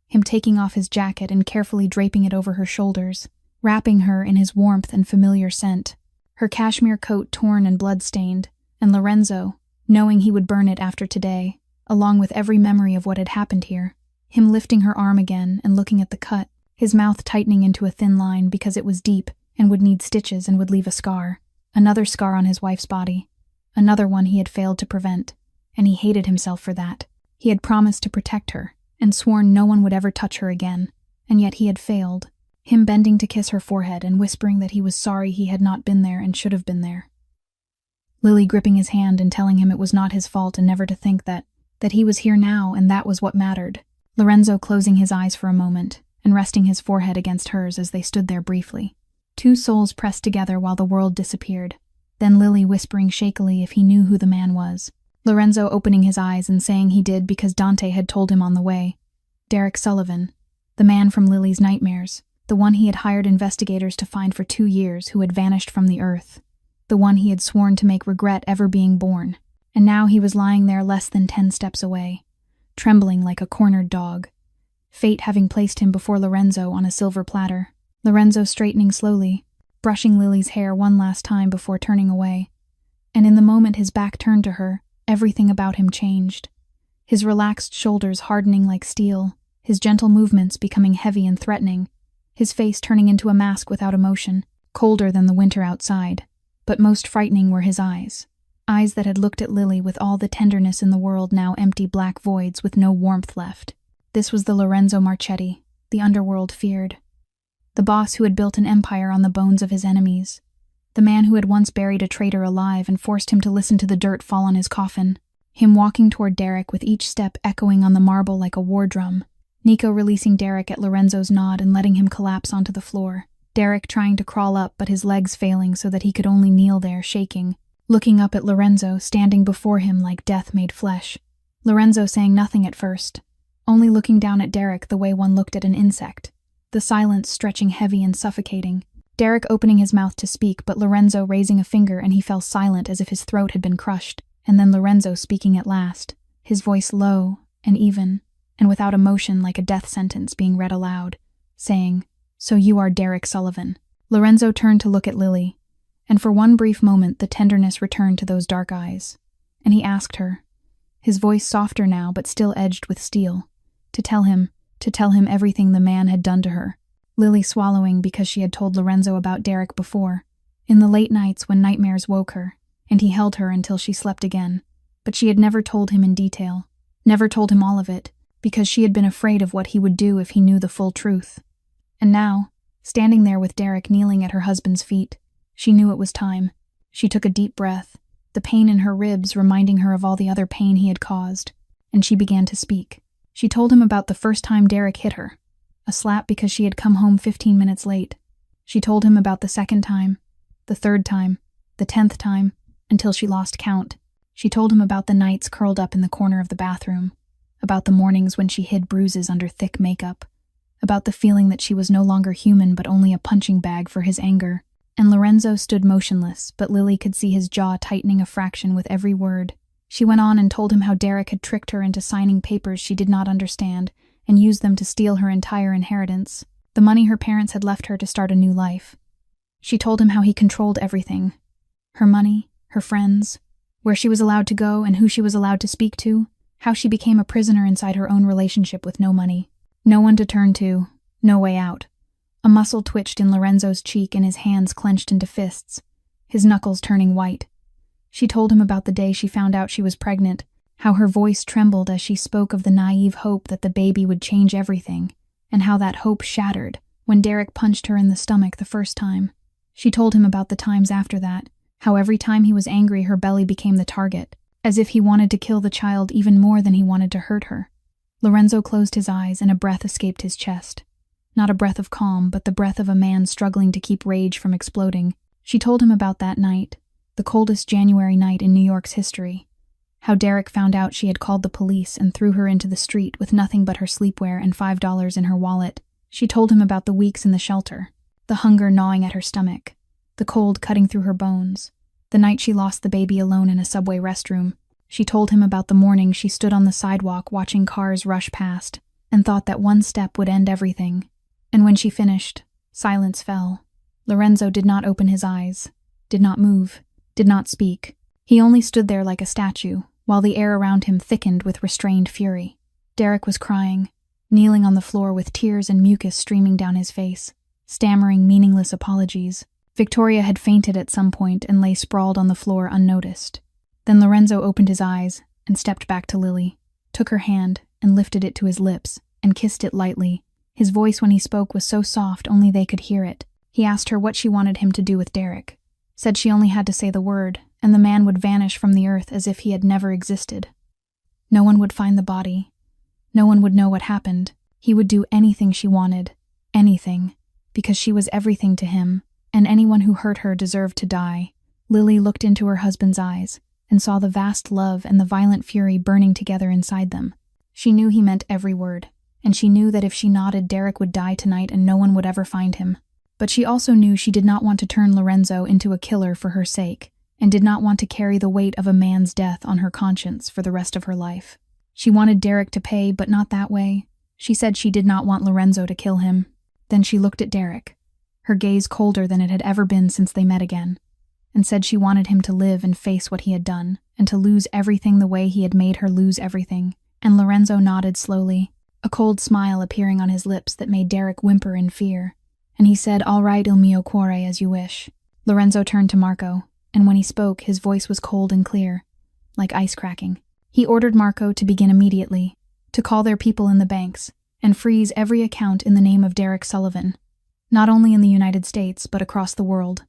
Him taking off his jacket and carefully draping it over her shoulders, wrapping her in his warmth and familiar scent, her cashmere coat torn and blood-stained, and Lorenzo, knowing he would burn it after today, along with every memory of what had happened here, him lifting her arm again and looking at the cut, his mouth tightening into a thin line because it was deep and would need stitches and would leave a scar, another scar on his wife's body, another one he had failed to prevent, and he hated himself for that. He had promised to protect her, and sworn no one would ever touch her again, and yet he had failed, him bending to kiss her forehead and whispering that he was sorry he had not been there and should have been there. Lily gripping his hand and telling him it was not his fault and never to think that he was here now and that was what mattered. Lorenzo closing his eyes for a moment and resting his forehead against hers as they stood there briefly. Two souls pressed together while the world disappeared. Then Lily whispering shakily if he knew who the man was. Lorenzo opening his eyes and saying he did because Dante had told him on the way. Derek Sullivan, the man from Lily's nightmares, the one he had hired investigators to find for 2 years who had vanished from the earth, the one he had sworn to make regret ever being born, and now he was lying there less than 10 steps away, trembling like a cornered dog, fate having placed him before Lorenzo on a silver platter, Lorenzo straightening slowly, brushing Lily's hair one last time before turning away, and in the moment his back turned to her, everything about him changed. His relaxed shoulders hardening like steel, his gentle movements becoming heavy and threatening, his face turning into a mask without emotion, colder than the winter outside. But most frightening were his eyes that had looked at Lily with all the tenderness in the world, now empty black voids with no warmth left. This was the Lorenzo Marchetti the underworld feared. The boss who had built an empire on the bones of his enemies. The man who had once buried a traitor alive and forced him to listen to the dirt fall on his coffin. Him walking toward Derek with each step echoing on the marble like a war drum. Nico releasing Derek at Lorenzo's nod and letting him collapse onto the floor. Derek trying to crawl up but his legs failing so that he could only kneel there, shaking, looking up at Lorenzo standing before him like death made flesh. Lorenzo saying nothing at first, only looking down at Derek the way one looked at an insect. The silence stretching heavy and suffocating. Derek opening his mouth to speak but Lorenzo raising a finger and he fell silent as if his throat had been crushed. And then Lorenzo speaking at last, his voice low and even, and without emotion like a death sentence being read aloud, saying, "So you are Derek Sullivan." Lorenzo turned to look at Lily, and for one brief moment the tenderness returned to those dark eyes, and he asked her, his voice softer now but still edged with steel, to tell him everything the man had done to her. Lily swallowing because she had told Lorenzo about Derek before, in the late nights when nightmares woke her, and he held her until she slept again, but she had never told him in detail, never told him all of it, because she had been afraid of what he would do if he knew the full truth. And now, standing there with Derek kneeling at her husband's feet, she knew it was time. She took a deep breath, the pain in her ribs reminding her of all the other pain he had caused, and she began to speak. She told him about the first time Derek hit her, a slap because she had come home 15 minutes late. She told him about the second time, the third time, the 10th time, until she lost count. She told him about the nights curled up in the corner of the bathroom, about the mornings when she hid bruises under thick makeup, about the feeling that she was no longer human but only a punching bag for his anger. And Lorenzo stood motionless, but Lily could see his jaw tightening a fraction with every word. She went on and told him how Derek had tricked her into signing papers she did not understand and used them to steal her entire inheritance, the money her parents had left her to start a new life. She told him how he controlled everything, her money, her friends, where she was allowed to go and who she was allowed to speak to, how she became a prisoner inside her own relationship with no money, no one to turn to, no way out. A muscle twitched in Lorenzo's cheek and his hands clenched into fists, his knuckles turning white. She told him about the day she found out she was pregnant, how her voice trembled as she spoke of the naive hope that the baby would change everything, and how that hope shattered when Derek punched her in the stomach the first time. She told him about the times after that, how every time he was angry her belly became the target, as if he wanted to kill the child even more than he wanted to hurt her. Lorenzo closed his eyes and a breath escaped his chest. Not a breath of calm, but the breath of a man struggling to keep rage from exploding. She told him about that night, the coldest January night in New York's history. How Derek found out she had called the police and threw her into the street with nothing but her sleepwear and $5 in her wallet. She told him about the weeks in the shelter, the hunger gnawing at her stomach, the cold cutting through her bones, the night she lost the baby alone in a subway restroom. She told him about the morning she stood on the sidewalk watching cars rush past and thought that one step would end everything. And when she finished, silence fell. Lorenzo did not open his eyes, did not move, did not speak. He only stood there like a statue, while the air around him thickened with restrained fury. Derek was crying, kneeling on the floor with tears and mucus streaming down his face, stammering meaningless apologies. Victoria had fainted at some point and lay sprawled on the floor unnoticed. Then Lorenzo opened his eyes and stepped back to Lily, took her hand and lifted it to his lips and kissed it lightly. His voice when he spoke was so soft only they could hear it. He asked her what she wanted him to do with Derek, said she only had to say the word, and the man would vanish from the earth as if he had never existed. No one would find the body. No one would know what happened. He would do anything she wanted, anything, because she was everything to him, and anyone who hurt her deserved to die. Lily looked into her husband's eyes and saw the vast love and the violent fury burning together inside them. She knew he meant every word, and she knew that if she nodded, Derek would die tonight and no one would ever find him. But she also knew she did not want to turn Lorenzo into a killer for her sake, and did not want to carry the weight of a man's death on her conscience for the rest of her life. She wanted Derek to pay, but not that way. She said she did not want Lorenzo to kill him. Then she looked at Derek, her gaze colder than it had ever been since they met again, and said she wanted him to live and face what he had done, and to lose everything the way he had made her lose everything. And Lorenzo nodded slowly, a cold smile appearing on his lips that made Derek whimper in fear. And he said, "All right, il mio cuore, as you wish." Lorenzo turned to Marco, and when he spoke, his voice was cold and clear, like ice cracking. He ordered Marco to begin immediately, to call their people in the banks, and freeze every account in the name of Derek Sullivan. Not only in the United States, but across the world.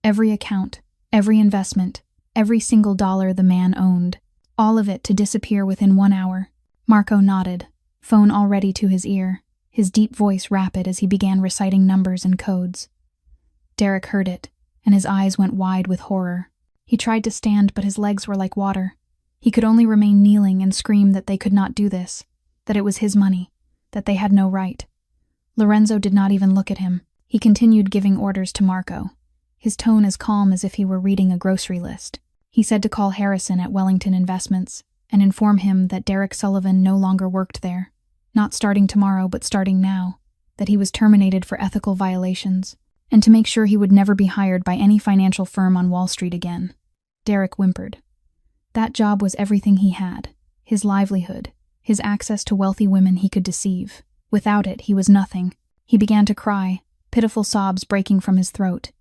Every account, every investment, every single dollar the man owned. All of it to disappear within 1 hour. Marco nodded, phone already to his ear, his deep voice rapid as he began reciting numbers and codes. Derek heard it, and his eyes went wide with horror. He tried to stand, but his legs were like water. He could only remain kneeling and scream that they could not do this, that it was his money, that they had no right. Lorenzo did not even look at him. He continued giving orders to Marco, his tone as calm as if he were reading a grocery list. He said to call Harrison at Wellington Investments and inform him that Derek Sullivan no longer worked there, not starting tomorrow but starting now, that he was terminated for ethical violations, and to make sure he would never be hired by any financial firm on Wall Street again. Derek whimpered. That job was everything he had, his livelihood, his access to wealthy women he could deceive. Without it, he was nothing. He began to cry, pitiful sobs breaking from his throat,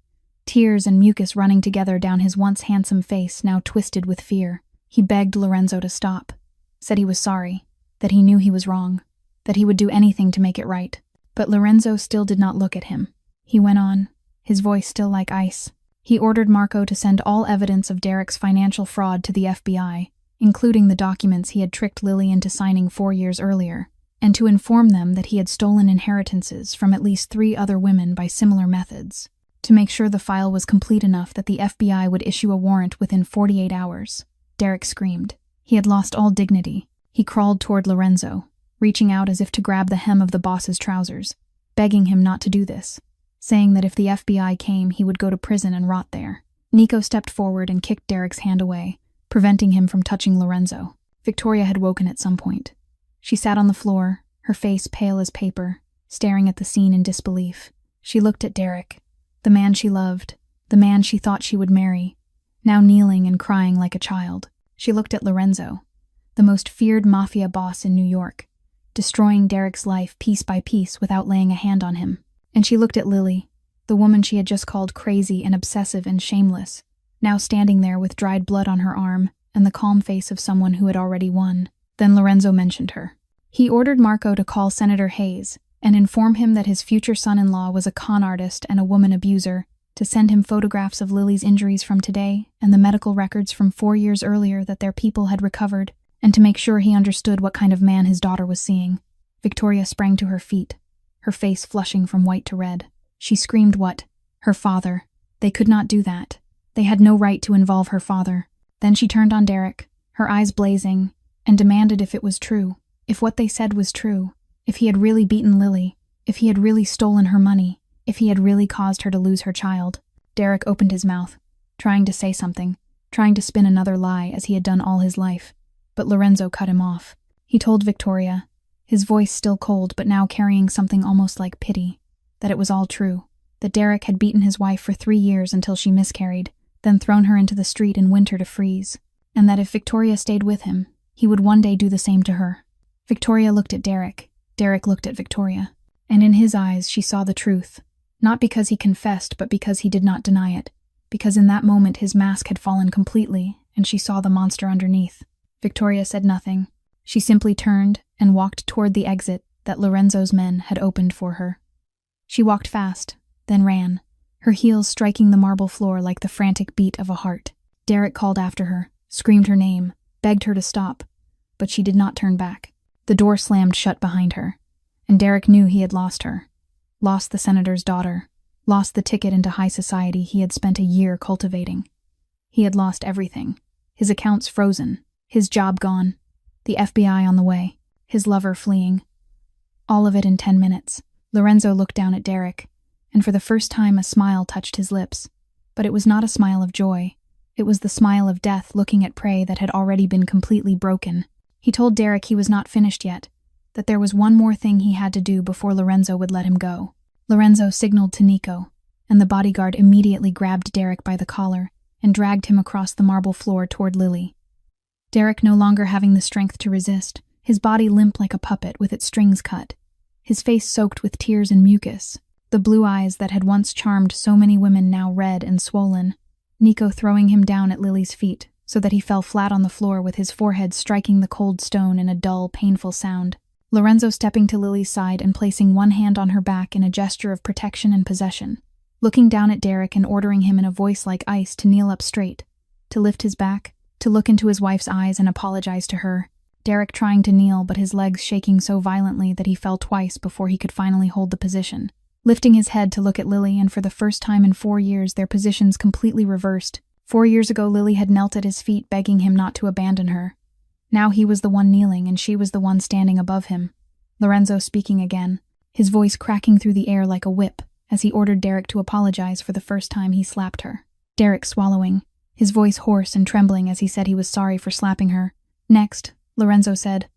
tears and mucus running together down his once handsome face now twisted with fear. He begged Lorenzo to stop, said he was sorry, that he knew he was wrong, that he would do anything to make it right. But Lorenzo still did not look at him. He went on, his voice still like ice. He ordered Marco to send all evidence of Derek's financial fraud to the FBI, including the documents he had tricked Lily into signing 4 years earlier, and to inform them that he had stolen inheritances from at least 3 other women by similar methods, to make sure the file was complete enough that the FBI would issue a warrant within 48 hours. Derek screamed. He had lost all dignity. He crawled toward Lorenzo, reaching out as if to grab the hem of the boss's trousers, begging him not to do this, saying that if the FBI came, he would go to prison and rot there. Nico stepped forward and kicked Derek's hand away, preventing him from touching Lorenzo. Victoria had woken at some point. She sat on the floor, her face pale as paper, staring at the scene in disbelief. She looked at Derek, the man she loved, the man she thought she would marry, now kneeling and crying like a child. She looked at Lorenzo, the most feared Mafia boss in New York, destroying Derek's life piece by piece without laying a hand on him. And she looked at Lily, the woman she had just called crazy and obsessive and shameless, now standing there with dried blood on her arm and the calm face of someone who had already won. Then Lorenzo mentioned her. He ordered Marco to call Senator Hayes and inform him that his future son-in-law was a con artist and a woman abuser, to send him photographs of Lily's injuries from today and the medical records from 4 years earlier that their people had recovered, and to make sure he understood what kind of man his daughter was seeing. Victoria sprang to her feet, her face flushing from white to red. She screamed what? Her father. They could not do that. They had no right to involve her father. Then she turned on Derek, her eyes blazing, and demanded if it was true, if what they said was true, if he had really beaten Lily, if he had really stolen her money, if he had really caused her to lose her child. Derek opened his mouth, trying to say something, trying to spin another lie as he had done all his life, but Lorenzo cut him off. He told Victoria, his voice still cold but now carrying something almost like pity, that it was all true, that Derek had beaten his wife for 3 years until she miscarried, then thrown her into the street in winter to freeze, and that if Victoria stayed with him, he would one day do the same to her. Victoria looked at Derek. Derek looked at Victoria, and in his eyes she saw the truth. Not because he confessed, but because he did not deny it, because in that moment his mask had fallen completely, and she saw the monster underneath. Victoria said nothing. She simply turned and walked toward the exit that Lorenzo's men had opened for her. She walked fast, then ran, her heels striking the marble floor like the frantic beat of a heart. Derek called after her, screamed her name, begged her to stop, but she did not turn back. The door slammed shut behind her, and Derek knew he had lost her. Lost the senator's daughter, lost the ticket into high society he had spent a year cultivating. He had lost everything. His accounts frozen, his job gone, the FBI on the way, his lover fleeing. All of it in 10 minutes. Lorenzo looked down at Derek, and for the first time a smile touched his lips. But it was not a smile of joy. It was the smile of death looking at prey that had already been completely broken. He told Derek he was not finished yet, that there was one more thing he had to do before Lorenzo would let him go. Lorenzo signaled to Nico, and the bodyguard immediately grabbed Derek by the collar and dragged him across the marble floor toward Lily. Derek no longer having the strength to resist, his body limp like a puppet with its strings cut, his face soaked with tears and mucus, the blue eyes that had once charmed so many women now red and swollen, Nico throwing him down at Lily's feet so that he fell flat on the floor with his forehead striking the cold stone in a dull, painful sound. Lorenzo stepping to Lily's side and placing one hand on her back in a gesture of protection and possession, looking down at Derek and ordering him in a voice like ice to kneel up straight, to lift his back, to look into his wife's eyes and apologize to her. Derek trying to kneel, but his legs shaking so violently that he fell twice before he could finally hold the position. Lifting his head to look at Lily, and for the first time in 4 years their positions completely reversed. 4 years ago Lily had knelt at his feet begging him not to abandon her. Now he was the one kneeling and she was the one standing above him. Lorenzo speaking again, his voice cracking through the air like a whip as he ordered Derek to apologize for the first time he slapped her. Derek swallowing, his voice hoarse and trembling as he said he was sorry for slapping her. Next, Lorenzo said,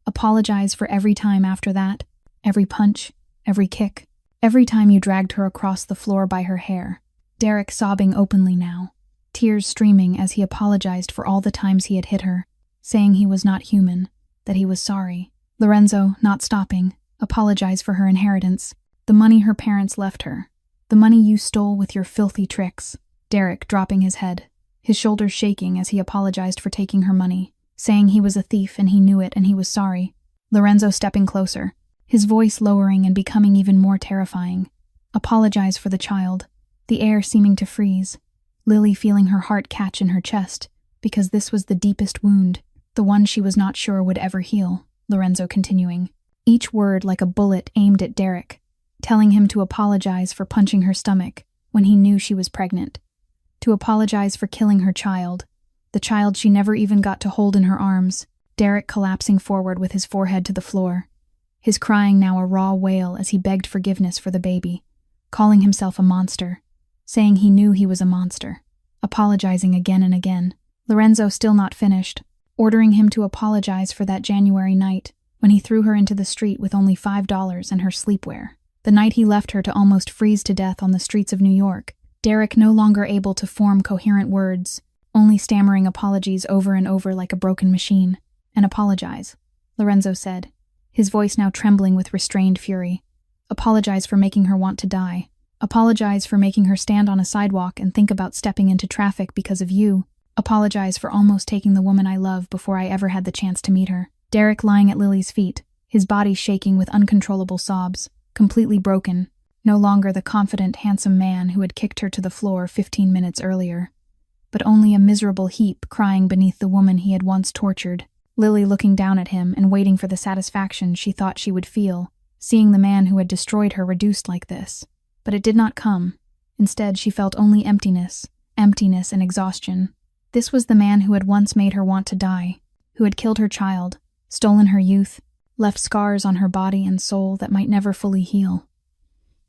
"Apologize for every time after that, every punch, every kick, every time you dragged her across the floor by her hair." Derek sobbing openly now, tears streaming as he apologized for all the times he had hit her, saying he was not human, that he was sorry. Lorenzo, not stopping, apologize for her inheritance, the money her parents left her, the money you stole with your filthy tricks. Derek dropping his head, his shoulders shaking as he apologized for taking her money, saying he was a thief and he knew it and he was sorry. Lorenzo stepping closer, his voice lowering and becoming even more terrifying. Apologize for the child, the air seeming to freeze, Lily feeling her heart catch in her chest, because this was the deepest wound, the one she was not sure would ever heal. Lorenzo continuing, each word like a bullet aimed at Derek, telling him to apologize for punching her stomach when he knew she was pregnant, to apologize for killing her child, the child she never even got to hold in her arms. Derek collapsing forward with his forehead to the floor, his crying now a raw wail as he begged forgiveness for the baby, calling himself a monster, saying he knew he was a monster, apologizing again and again. Lorenzo still not finished, ordering him to apologize for that January night when he threw her into the street with only $5 and her sleepwear, the night he left her to almost freeze to death on the streets of New York. Derek no longer able to form coherent words, only stammering apologies over and over like a broken machine. "And apologize," Lorenzo said, his voice now trembling with restrained fury. "Apologize for making her want to die. Apologize for making her stand on a sidewalk and think about stepping into traffic because of you. Apologize for almost taking the woman I love before I ever had the chance to meet her. Derek lying at Lily's feet, his body shaking with uncontrollable sobs, completely broken, no longer the confident, handsome man who had kicked her to the floor 15 minutes earlier, but only a miserable heap crying beneath the woman he had once tortured. Lily looking down at him and waiting for the satisfaction she thought she would feel, seeing the man who had destroyed her reduced like this. But it did not come. Instead, she felt only emptiness and exhaustion. This was the man who had once made her want to die, who had killed her child, stolen her youth, left scars on her body and soul that might never fully heal.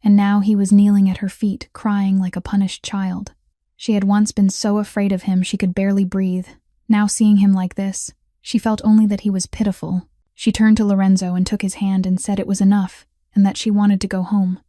And now he was kneeling at her feet, crying like a punished child. She had once been so afraid of him she could barely breathe. Now seeing him like this, she felt only that he was pitiful. She turned to Lorenzo and took his hand and said it was enough, and that she wanted to go home.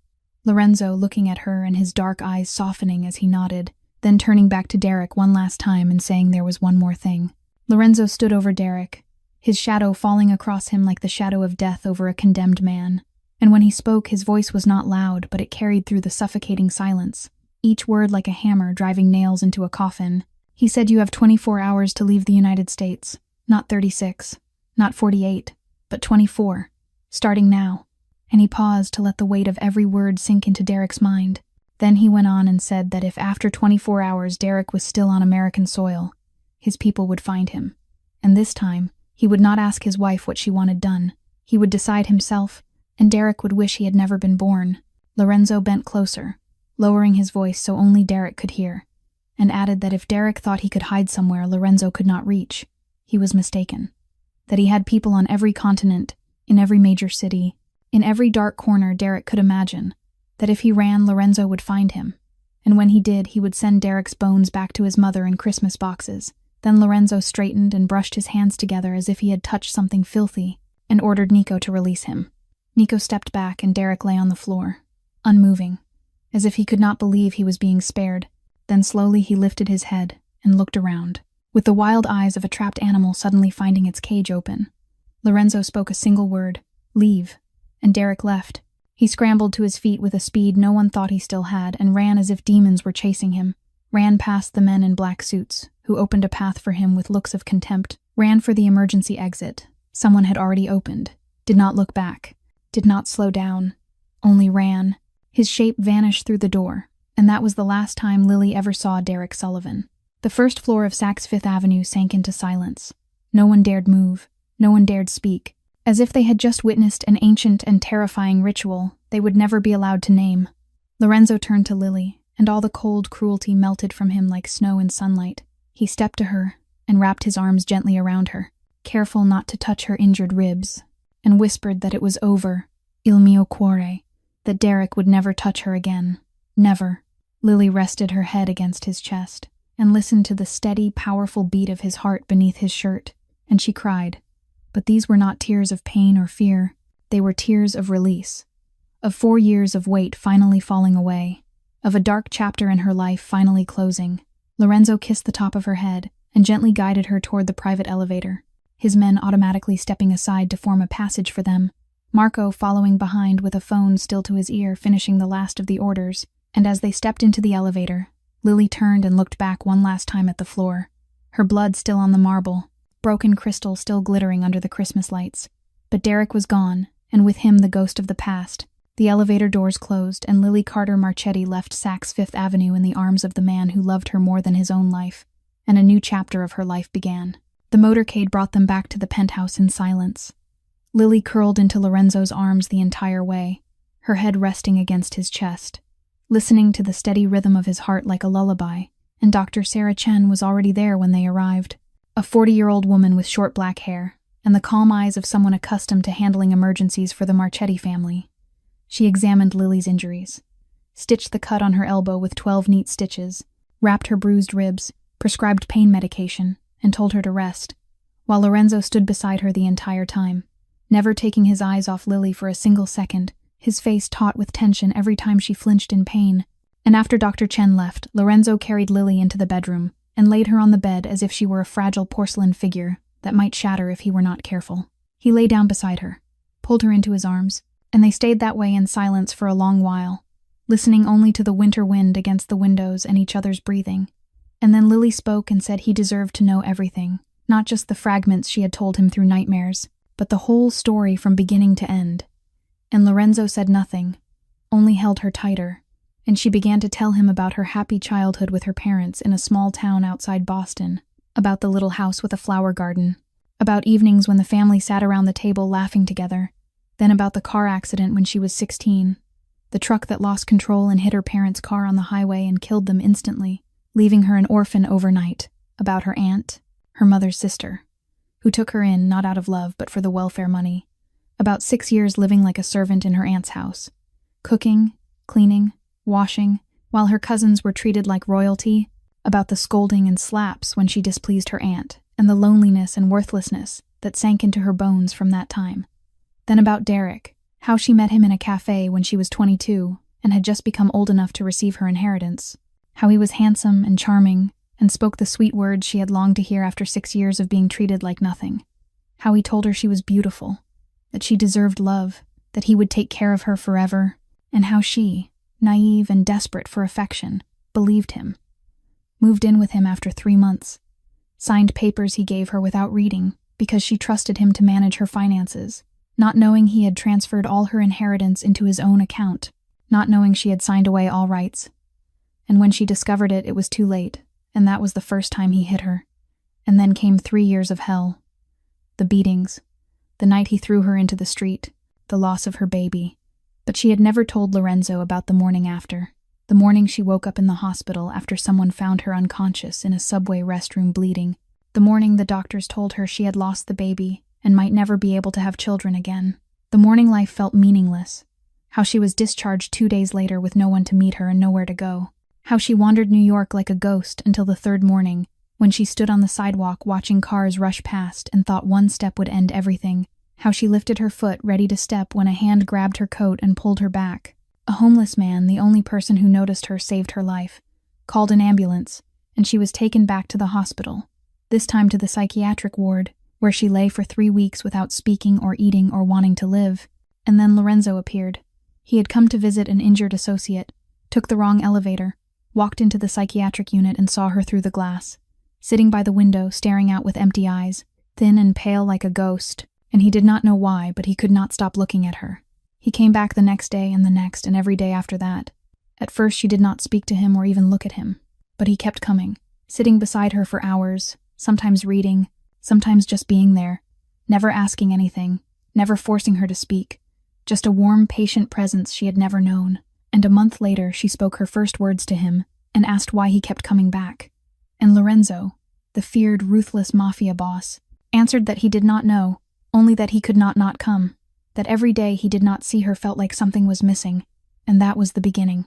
Lorenzo looking at her and his dark eyes softening as he nodded, then turning back to Derek one last time and saying there was one more thing. Lorenzo stood over Derek, his shadow falling across him like the shadow of death over a condemned man. And when he spoke, his voice was not loud, but it carried through the suffocating silence, each word like a hammer driving nails into a coffin. He said, "You have 24 hours to leave the United States. Not 36, not 48, but 24, starting now." And he paused to let the weight of every word sink into Derek's mind. Then he went on and said that if after 24 hours Derek was still on American soil, his people would find him. And this time, he would not ask his wife what she wanted done. He would decide himself, and Derek would wish he had never been born. Lorenzo bent closer, lowering his voice so only Derek could hear, and added that if Derek thought he could hide somewhere Lorenzo could not reach, he was mistaken. That he had people on every continent, in every major city, in every dark corner Derek could imagine. That if he ran, Lorenzo would find him. And when he did, he would send Derek's bones back to his mother in Christmas boxes. Then Lorenzo straightened and brushed his hands together as if he had touched something filthy, and ordered Nico to release him. Nico stepped back and Derek lay on the floor, unmoving, as if he could not believe he was being spared. Then slowly he lifted his head and looked around, with the wild eyes of a trapped animal suddenly finding its cage open. Lorenzo spoke a single word, "Leave," and Derek left. He scrambled to his feet with a speed no one thought he still had and ran as if demons were chasing him. Ran past the men in black suits, who opened a path for him with looks of contempt. Ran for the emergency exit. Someone had already opened. Did not look back. Did not slow down. Only ran. His shape vanished through the door, and that was the last time Lily ever saw Derek Sullivan. The first floor of Saks Fifth Avenue sank into silence. No one dared move. No one dared speak. As if they had just witnessed an ancient and terrifying ritual they would never be allowed to name. Lorenzo turned to Lily, and all the cold cruelty melted from him like snow in sunlight. He stepped to her and wrapped his arms gently around her, careful not to touch her injured ribs, and whispered that it was over, il mio cuore, that Derek would never touch her again. Never. Lily rested her head against his chest and listened to the steady, powerful beat of his heart beneath his shirt, and she cried. But these were not tears of pain or fear. They were tears of release. Of 4 years of weight finally falling away. Of a dark chapter in her life finally closing. Lorenzo kissed the top of her head and gently guided her toward the private elevator, his men automatically stepping aside to form a passage for them. Marco following behind with a phone still to his ear, finishing the last of the orders. And as they stepped into the elevator, Lily turned and looked back one last time at the floor. Her blood still on the marble. Broken crystal still glittering under the Christmas lights. But Derek was gone, and with him the ghost of the past. The elevator doors closed, and Lily Carter Marchetti left Saks Fifth Avenue in the arms of the man who loved her more than his own life, and a new chapter of her life began. The motorcade brought them back to the penthouse in silence. Lily curled into Lorenzo's arms the entire way, her head resting against his chest, listening to the steady rhythm of his heart like a lullaby, and Dr. Sarah Chen was already there when they arrived. A 40-year-old woman with short black hair, and the calm eyes of someone accustomed to handling emergencies for the Marchetti family. She examined Lily's injuries, stitched the cut on her elbow with 12 neat stitches, wrapped her bruised ribs, prescribed pain medication, and told her to rest, while Lorenzo stood beside her the entire time, never taking his eyes off Lily for a single second, his face taut with tension every time she flinched in pain. And after Dr. Chen left, Lorenzo carried Lily into the bedroom, and laid her on the bed as if she were a fragile porcelain figure that might shatter if he were not careful. He lay down beside her, pulled her into his arms, and they stayed that way in silence for a long while. listening only to the winter wind against the windows and each other's breathing. And then Lily spoke and said he deserved to know everything, not just the fragments she had told him through nightmares, but the whole story from beginning to end. And Lorenzo said nothing, only held her tighter, and she began to tell him about her happy childhood with her parents in a small town outside Boston, about the little house with a flower garden, about evenings when the family sat around the table laughing together, then about the car accident when she was 16, the truck that lost control and hit her parents' car on the highway and killed them instantly, leaving her an orphan overnight, about her aunt, her mother's sister, who took her in not out of love but for the welfare money, about 6 years living like a servant in her aunt's house, cooking, cleaning, washing, while her cousins were treated like royalty, about the scolding and slaps when she displeased her aunt, and the loneliness and worthlessness that sank into her bones from that time. Then about Derek, how she met him in a cafe when she was 22 and had just become old enough to receive her inheritance, how he was handsome and charming and spoke the sweet words she had longed to hear after 6 years of being treated like nothing, how he told her she was beautiful, that she deserved love, that he would take care of her forever, and how she, naive and desperate for affection, believed him, moved in with him after 3 months, signed papers he gave her without reading because she trusted him to manage her finances, not knowing he had transferred all her inheritance into his own account, not knowing she had signed away all rights. And when she discovered it, it was too late, and that was the first time he hit her. And then came 3 years of hell. The beatings, the night he threw her into the street, the loss of her baby. But she had never told Lorenzo about the morning after, the morning she woke up in the hospital after someone found her unconscious in a subway restroom bleeding, the morning the doctors told her she had lost the baby and might never be able to have children again, the morning life felt meaningless, how she was discharged 2 days later with no one to meet her and nowhere to go, how she wandered New York like a ghost until the 3rd morning, when she stood on the sidewalk watching cars rush past and thought one step would end everything, how she lifted her foot ready to step when a hand grabbed her coat and pulled her back. A homeless man, the only person who noticed her, saved her life, called an ambulance, and she was taken back to the hospital, this time to the psychiatric ward, where she lay for 3 weeks without speaking or eating or wanting to live. And then Lorenzo appeared. He had come to visit an injured associate, took the wrong elevator, walked into the psychiatric unit and saw her through the glass, sitting by the window, staring out with empty eyes, thin and pale like a ghost, and he did not know why, but he could not stop looking at her. He came back the next day and the next and every day after that. At first she did not speak to him or even look at him, but he kept coming, sitting beside her for hours, sometimes reading, sometimes just being there, never asking anything, never forcing her to speak, just a warm, patient presence she had never known. And a month later she spoke her first words to him and asked why he kept coming back. And Lorenzo, the feared, ruthless Mafia boss, answered that he did not know, only that he could not come, that every day he did not see her felt like something was missing, and that was the beginning.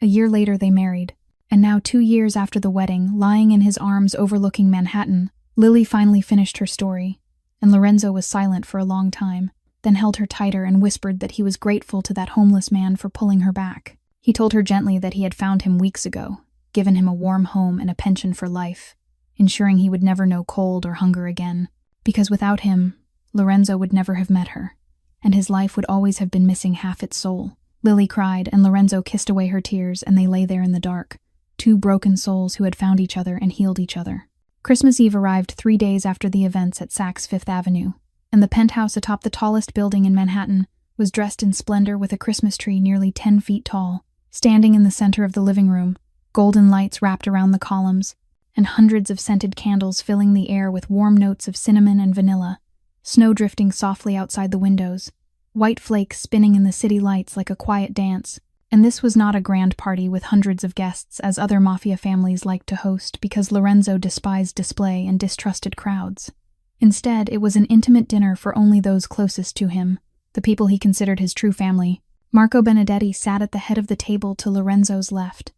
A year later they married, and now 2 years after the wedding, lying in his arms overlooking Manhattan, Lily finally finished her story, and Lorenzo was silent for a long time, then held her tighter and whispered that he was grateful to that homeless man for pulling her back. He told her gently that he had found him weeks ago, given him a warm home and a pension for life, ensuring he would never know cold or hunger again, because without him, Lorenzo would never have met her, and his life would always have been missing half its soul. Lily cried, and Lorenzo kissed away her tears, and they lay there in the dark, 2 broken souls who had found each other and healed each other. Christmas Eve arrived 3 days after the events at Saks Fifth Avenue, and the penthouse atop the tallest building in Manhattan was dressed in splendor with a Christmas tree nearly 10 feet tall, standing in the center of the living room, golden lights wrapped around the columns, and hundreds of scented candles filling the air with warm notes of cinnamon and vanilla, snow drifting softly outside the windows, white flakes spinning in the city lights like a quiet dance. And this was not a grand party with hundreds of guests as other Mafia families liked to host because Lorenzo despised display and distrusted crowds. Instead, it was an intimate dinner for only those closest to him, the people he considered his true family. Marco Benedetti sat at the head of the table to Lorenzo's left,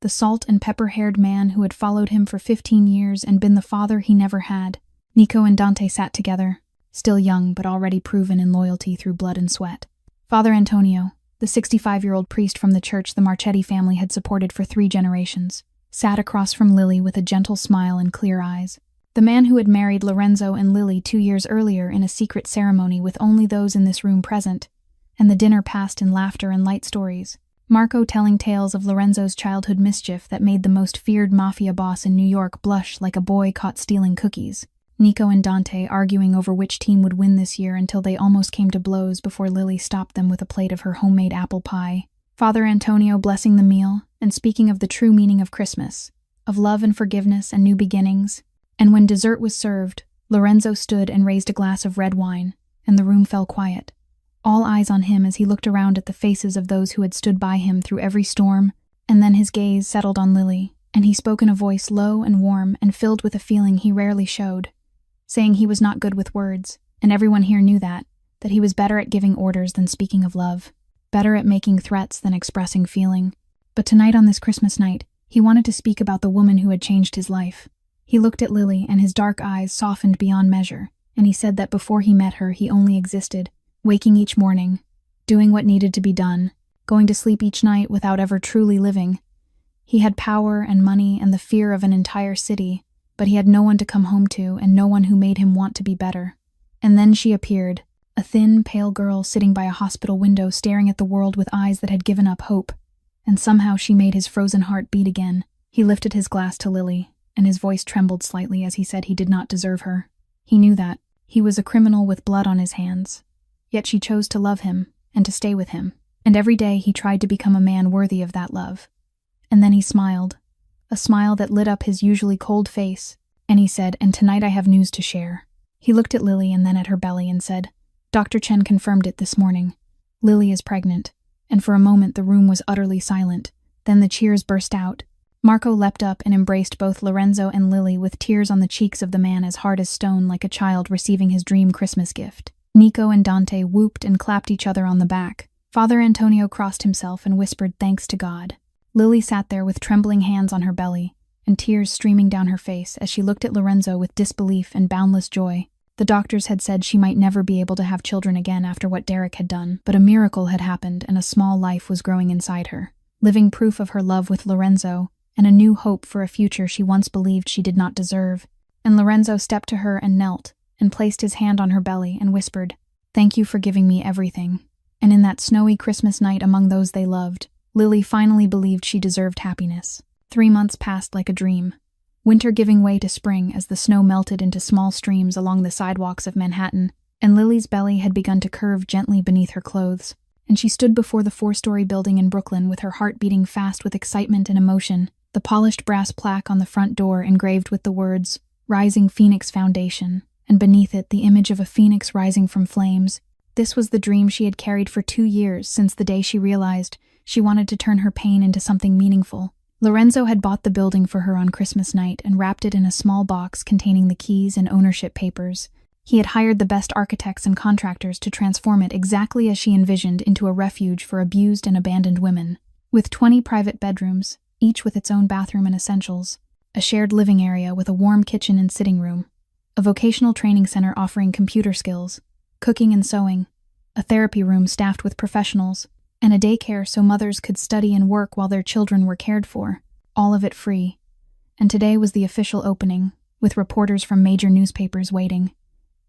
the salt and pepper-haired man who had followed him for 15 years and been the father he never had. Nico and Dante sat together, still young but already proven in loyalty through blood and sweat. Father Antonio, the 65-year-old priest from the church the Marchetti family had supported for 3 generations, sat across from Lily with a gentle smile and clear eyes. The man who had married Lorenzo and Lily 2 years earlier in a secret ceremony with only those in this room present, and the dinner passed in laughter and light stories. Marco telling tales of Lorenzo's childhood mischief that made the most feared mafia boss in New York blush like a boy caught stealing cookies. Nico and Dante arguing over which team would win this year until they almost came to blows before Lily stopped them with a plate of her homemade apple pie. Father Antonio blessing the meal and speaking of the true meaning of Christmas, of love and forgiveness and new beginnings. And when dessert was served, Lorenzo stood and raised a glass of red wine, and the room fell quiet. All eyes on him as he looked around at the faces of those who had stood by him through every storm, and then his gaze settled on Lily, and he spoke in a voice low and warm and filled with a feeling he rarely showed, saying he was not good with words, and everyone here knew that he was better at giving orders than speaking of love, better at making threats than expressing feeling. But tonight on this Christmas night, he wanted to speak about the woman who had changed his life. He looked at Lily and his dark eyes softened beyond measure, and he said that before he met her he only existed, waking each morning, doing what needed to be done, going to sleep each night without ever truly living. He had power and money and the fear of an entire city, but he had no one to come home to and no one who made him want to be better. And then she appeared, a thin, pale girl sitting by a hospital window staring at the world with eyes that had given up hope. And somehow she made his frozen heart beat again. He lifted his glass to Lily, and his voice trembled slightly as he said he did not deserve her. He knew that. He was a criminal with blood on his hands. Yet she chose to love him and to stay with him, and every day he tried to become a man worthy of that love. And then he smiled, a smile that lit up his usually cold face, and he said, "And tonight I have news to share." He looked at Lily and then at her belly and said, "Dr. Chen confirmed it this morning. Lily is pregnant." And for a moment the room was utterly silent. Then the cheers burst out. Marco leapt up and embraced both Lorenzo and Lily with tears on the cheeks of the man as hard as stone, like a child receiving his dream Christmas gift. Nico and Dante whooped and clapped each other on the back. Father Antonio crossed himself and whispered thanks to God. Lily sat there with trembling hands on her belly and tears streaming down her face as she looked at Lorenzo with disbelief and boundless joy. The doctors had said she might never be able to have children again after what Derek had done, but a miracle had happened and a small life was growing inside her, living proof of her love with Lorenzo and a new hope for a future she once believed she did not deserve. And Lorenzo stepped to her and knelt and placed his hand on her belly and whispered, "Thank you for giving me everything." And in that snowy Christmas night among those they loved, Lily finally believed she deserved happiness. 3 months passed like a dream. Winter giving way to spring as the snow melted into small streams along the sidewalks of Manhattan, and Lily's belly had begun to curve gently beneath her clothes, and she stood before the 4-story building in Brooklyn with her heart beating fast with excitement and emotion, the polished brass plaque on the front door engraved with the words, "Rising Phoenix Foundation," and beneath it the image of a phoenix rising from flames. This was the dream she had carried for 2 years since the day she realized she wanted to turn her pain into something meaningful. Lorenzo had bought the building for her on Christmas night and wrapped it in a small box containing the keys and ownership papers. He had hired the best architects and contractors to transform it exactly as she envisioned into a refuge for abused and abandoned women. With 20 private bedrooms, each with its own bathroom and essentials, a shared living area with a warm kitchen and sitting room, a vocational training center offering computer skills, cooking and sewing, a therapy room staffed with professionals, and a daycare so mothers could study and work while their children were cared for, all of it free. And today was the official opening, with reporters from major newspapers waiting,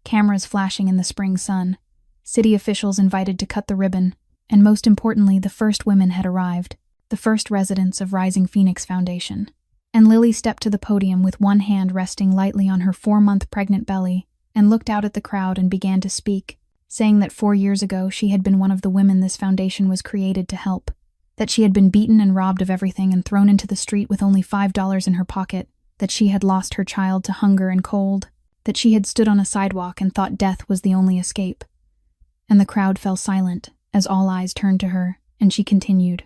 cameras flashing in the spring sun, city officials invited to cut the ribbon, and most importantly, the first women had arrived, the first residents of Rising Phoenix Foundation. And Lily stepped to the podium with one hand resting lightly on her 4-month pregnant belly, and looked out at the crowd and began to speak, saying that 4 years ago she had been one of the women this foundation was created to help, that she had been beaten and robbed of everything and thrown into the street with only $5 in her pocket, that she had lost her child to hunger and cold, that she had stood on a sidewalk and thought death was the only escape. And the crowd fell silent as all eyes turned to her, and she continued,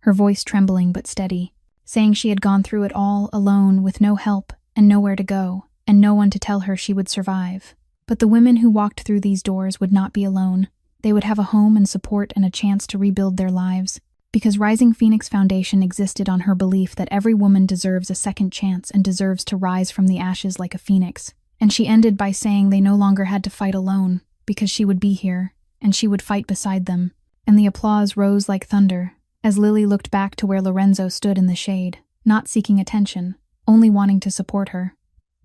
her voice trembling but steady, saying she had gone through it all alone with no help and nowhere to go, and no one to tell her she would survive. But the women who walked through these doors would not be alone. They would have a home and support and a chance to rebuild their lives, because Rising Phoenix Foundation existed on her belief that every woman deserves a second chance and deserves to rise from the ashes like a phoenix. And she ended by saying they no longer had to fight alone, because she would be here, and she would fight beside them. And the applause rose like thunder, as Lily looked back to where Lorenzo stood in the shade, not seeking attention, only wanting to support her.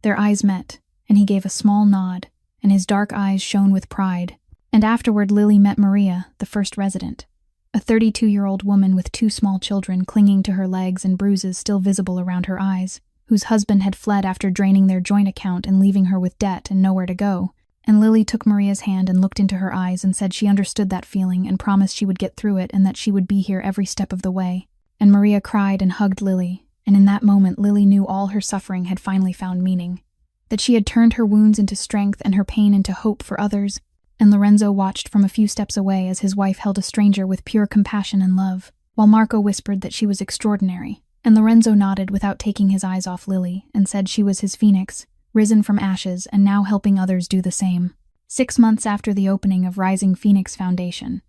Their eyes met, and he gave a small nod, and his dark eyes shone with pride. And afterward Lily met Maria, the first resident. a 32-year-old woman with 2 small children clinging to her legs and bruises still visible around her eyes, whose husband had fled after draining their joint account and leaving her with debt and nowhere to go. And Lily took Maria's hand and looked into her eyes and said she understood that feeling and promised she would get through it and that she would be here every step of the way. And Maria cried and hugged Lily, and in that moment Lily knew all her suffering had finally found meaning, that she had turned her wounds into strength and her pain into hope for others. And Lorenzo watched from a few steps away as his wife held a stranger with pure compassion and love, while Marco whispered that she was extraordinary. And Lorenzo nodded without taking his eyes off Lily and said she was his phoenix, risen from ashes and now helping others do the same. 6 months after the opening of Rising Phoenix Foundation,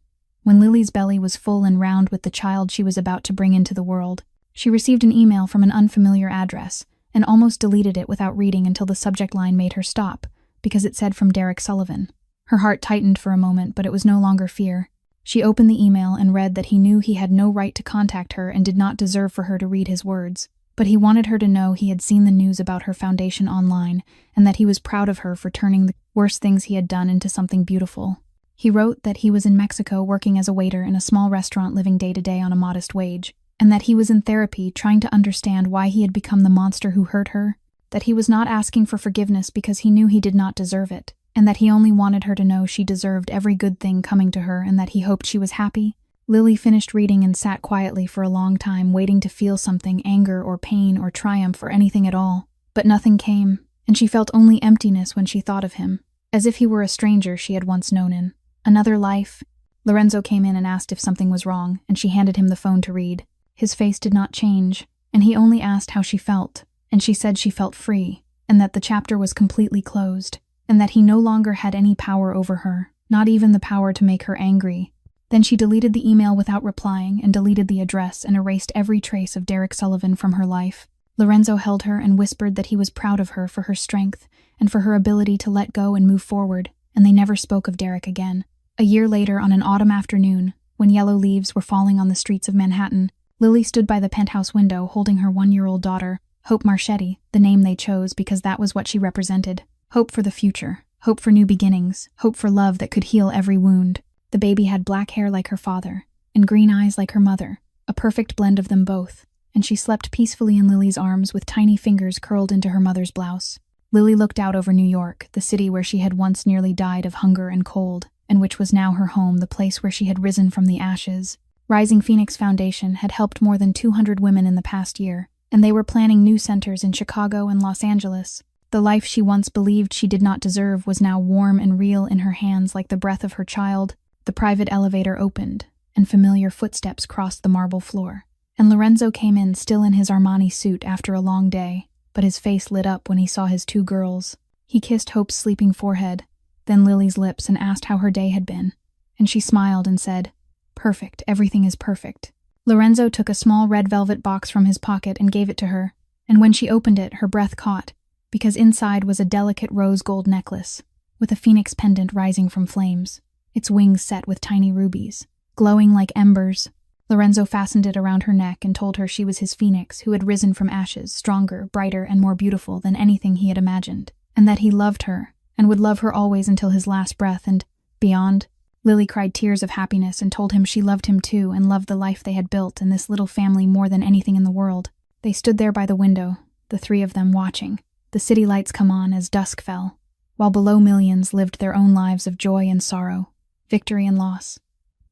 when Lily's belly was full and round with the child she was about to bring into the world, she received an email from an unfamiliar address and almost deleted it without reading until the subject line made her stop, because it said from Derek Sullivan. Her heart tightened for a moment, but it was no longer fear. She opened the email and read that he knew he had no right to contact her and did not deserve for her to read his words, but he wanted her to know he had seen the news about her foundation online and that he was proud of her for turning the worst things he had done into something beautiful. He wrote that he was in Mexico working as a waiter in a small restaurant living day to day on a modest wage, and that he was in therapy trying to understand why he had become the monster who hurt her, that he was not asking for forgiveness because he knew he did not deserve it, and that he only wanted her to know she deserved every good thing coming to her and that he hoped she was happy. Lily finished reading and sat quietly for a long time, waiting to feel something, anger or pain or triumph or anything at all. But nothing came, and she felt only emptiness when she thought of him, as if he were a stranger she had once known in another life. Lorenzo came in and asked if something was wrong, and she handed him the phone to read. His face did not change, and he only asked how she felt, and she said she felt free, and that the chapter was completely closed, and that he no longer had any power over her, not even the power to make her angry. Then she deleted the email without replying and deleted the address and erased every trace of Derek Sullivan from her life. Lorenzo held her and whispered that he was proud of her for her strength and for her ability to let go and move forward, and they never spoke of Derek again. A year later, on an autumn afternoon, when yellow leaves were falling on the streets of Manhattan, Lily stood by the penthouse window holding her 1-year-old daughter, Hope Marchetti, the name they chose because that was what she represented. Hope for the future, hope for new beginnings, hope for love that could heal every wound. The baby had black hair like her father, and green eyes like her mother, a perfect blend of them both, and she slept peacefully in Lily's arms with tiny fingers curled into her mother's blouse. Lily looked out over New York, the city where she had once nearly died of hunger and cold, and which was now her home, the place where she had risen from the ashes. Rising Phoenix Foundation had helped more than 200 women in the past year, and they were planning new centers in Chicago and Los Angeles. The life she once believed she did not deserve was now warm and real in her hands like the breath of her child. The private elevator opened, and familiar footsteps crossed the marble floor. And Lorenzo came in still in his Armani suit after a long day, but his face lit up when he saw his 2 girls. He kissed Hope's sleeping forehead, then Lily's lips, and asked how her day had been. And she smiled and said, "Perfect, everything is perfect." Lorenzo took a small red velvet box from his pocket and gave it to her, and when she opened it, her breath caught, because inside was a delicate rose gold necklace, with a phoenix pendant rising from flames, its wings set with tiny rubies, glowing like embers. Lorenzo fastened it around her neck and told her she was his phoenix who had risen from ashes, stronger, brighter, and more beautiful than anything he had imagined, and that he loved her, and would love her always until his last breath and beyond. Lily cried tears of happiness and told him she loved him too and loved the life they had built and this little family more than anything in the world. They stood there by the window, the 3 of them watching, the city lights come on as dusk fell, while below millions lived their own lives of joy and sorrow, victory and loss.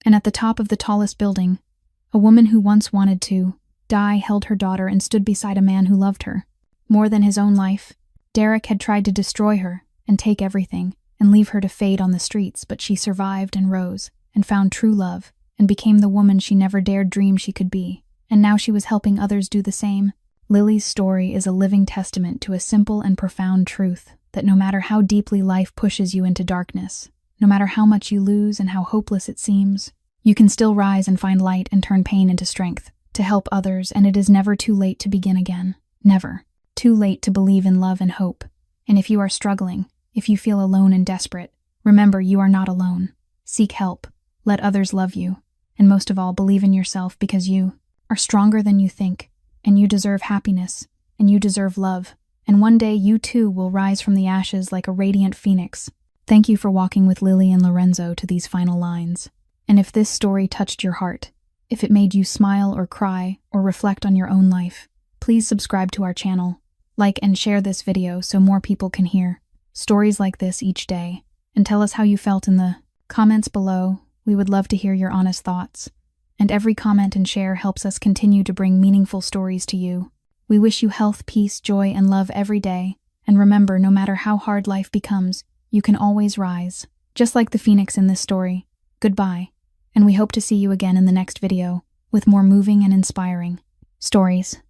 And at the top of the tallest building, a woman who once wanted to die held her daughter and stood beside a man who loved her. More than his own life, Derek had tried to destroy her and take everything and leave her to fade on the streets, but she survived and rose and found true love and became the woman she never dared dream she could be. And now she was helping others do the same. Lily's story is a living testament to a simple and profound truth, that no matter how deeply life pushes you into darkness, no matter how much you lose and how hopeless it seems, you can still rise and find light and turn pain into strength, to help others, and it is never too late to begin again. Never. Too late to believe in love and hope. And if you are struggling, if you feel alone and desperate, remember you are not alone. Seek help. Let others love you. And most of all, believe in yourself because you are stronger than you think, and you deserve happiness, and you deserve love. And one day you too will rise from the ashes like a radiant phoenix. Thank you for walking with Lily and Lorenzo to these final lines. And if this story touched your heart, if it made you smile or cry or reflect on your own life, please subscribe to our channel, like and share this video so more people can hear stories like this each day, and tell us how you felt in the comments below. We would love to hear your honest thoughts. And every comment and share helps us continue to bring meaningful stories to you. We wish you health, peace, joy, and love every day. And remember, no matter how hard life becomes, you can always rise. Just like the phoenix in this story. Goodbye. And we hope to see you again in the next video with more moving and inspiring stories.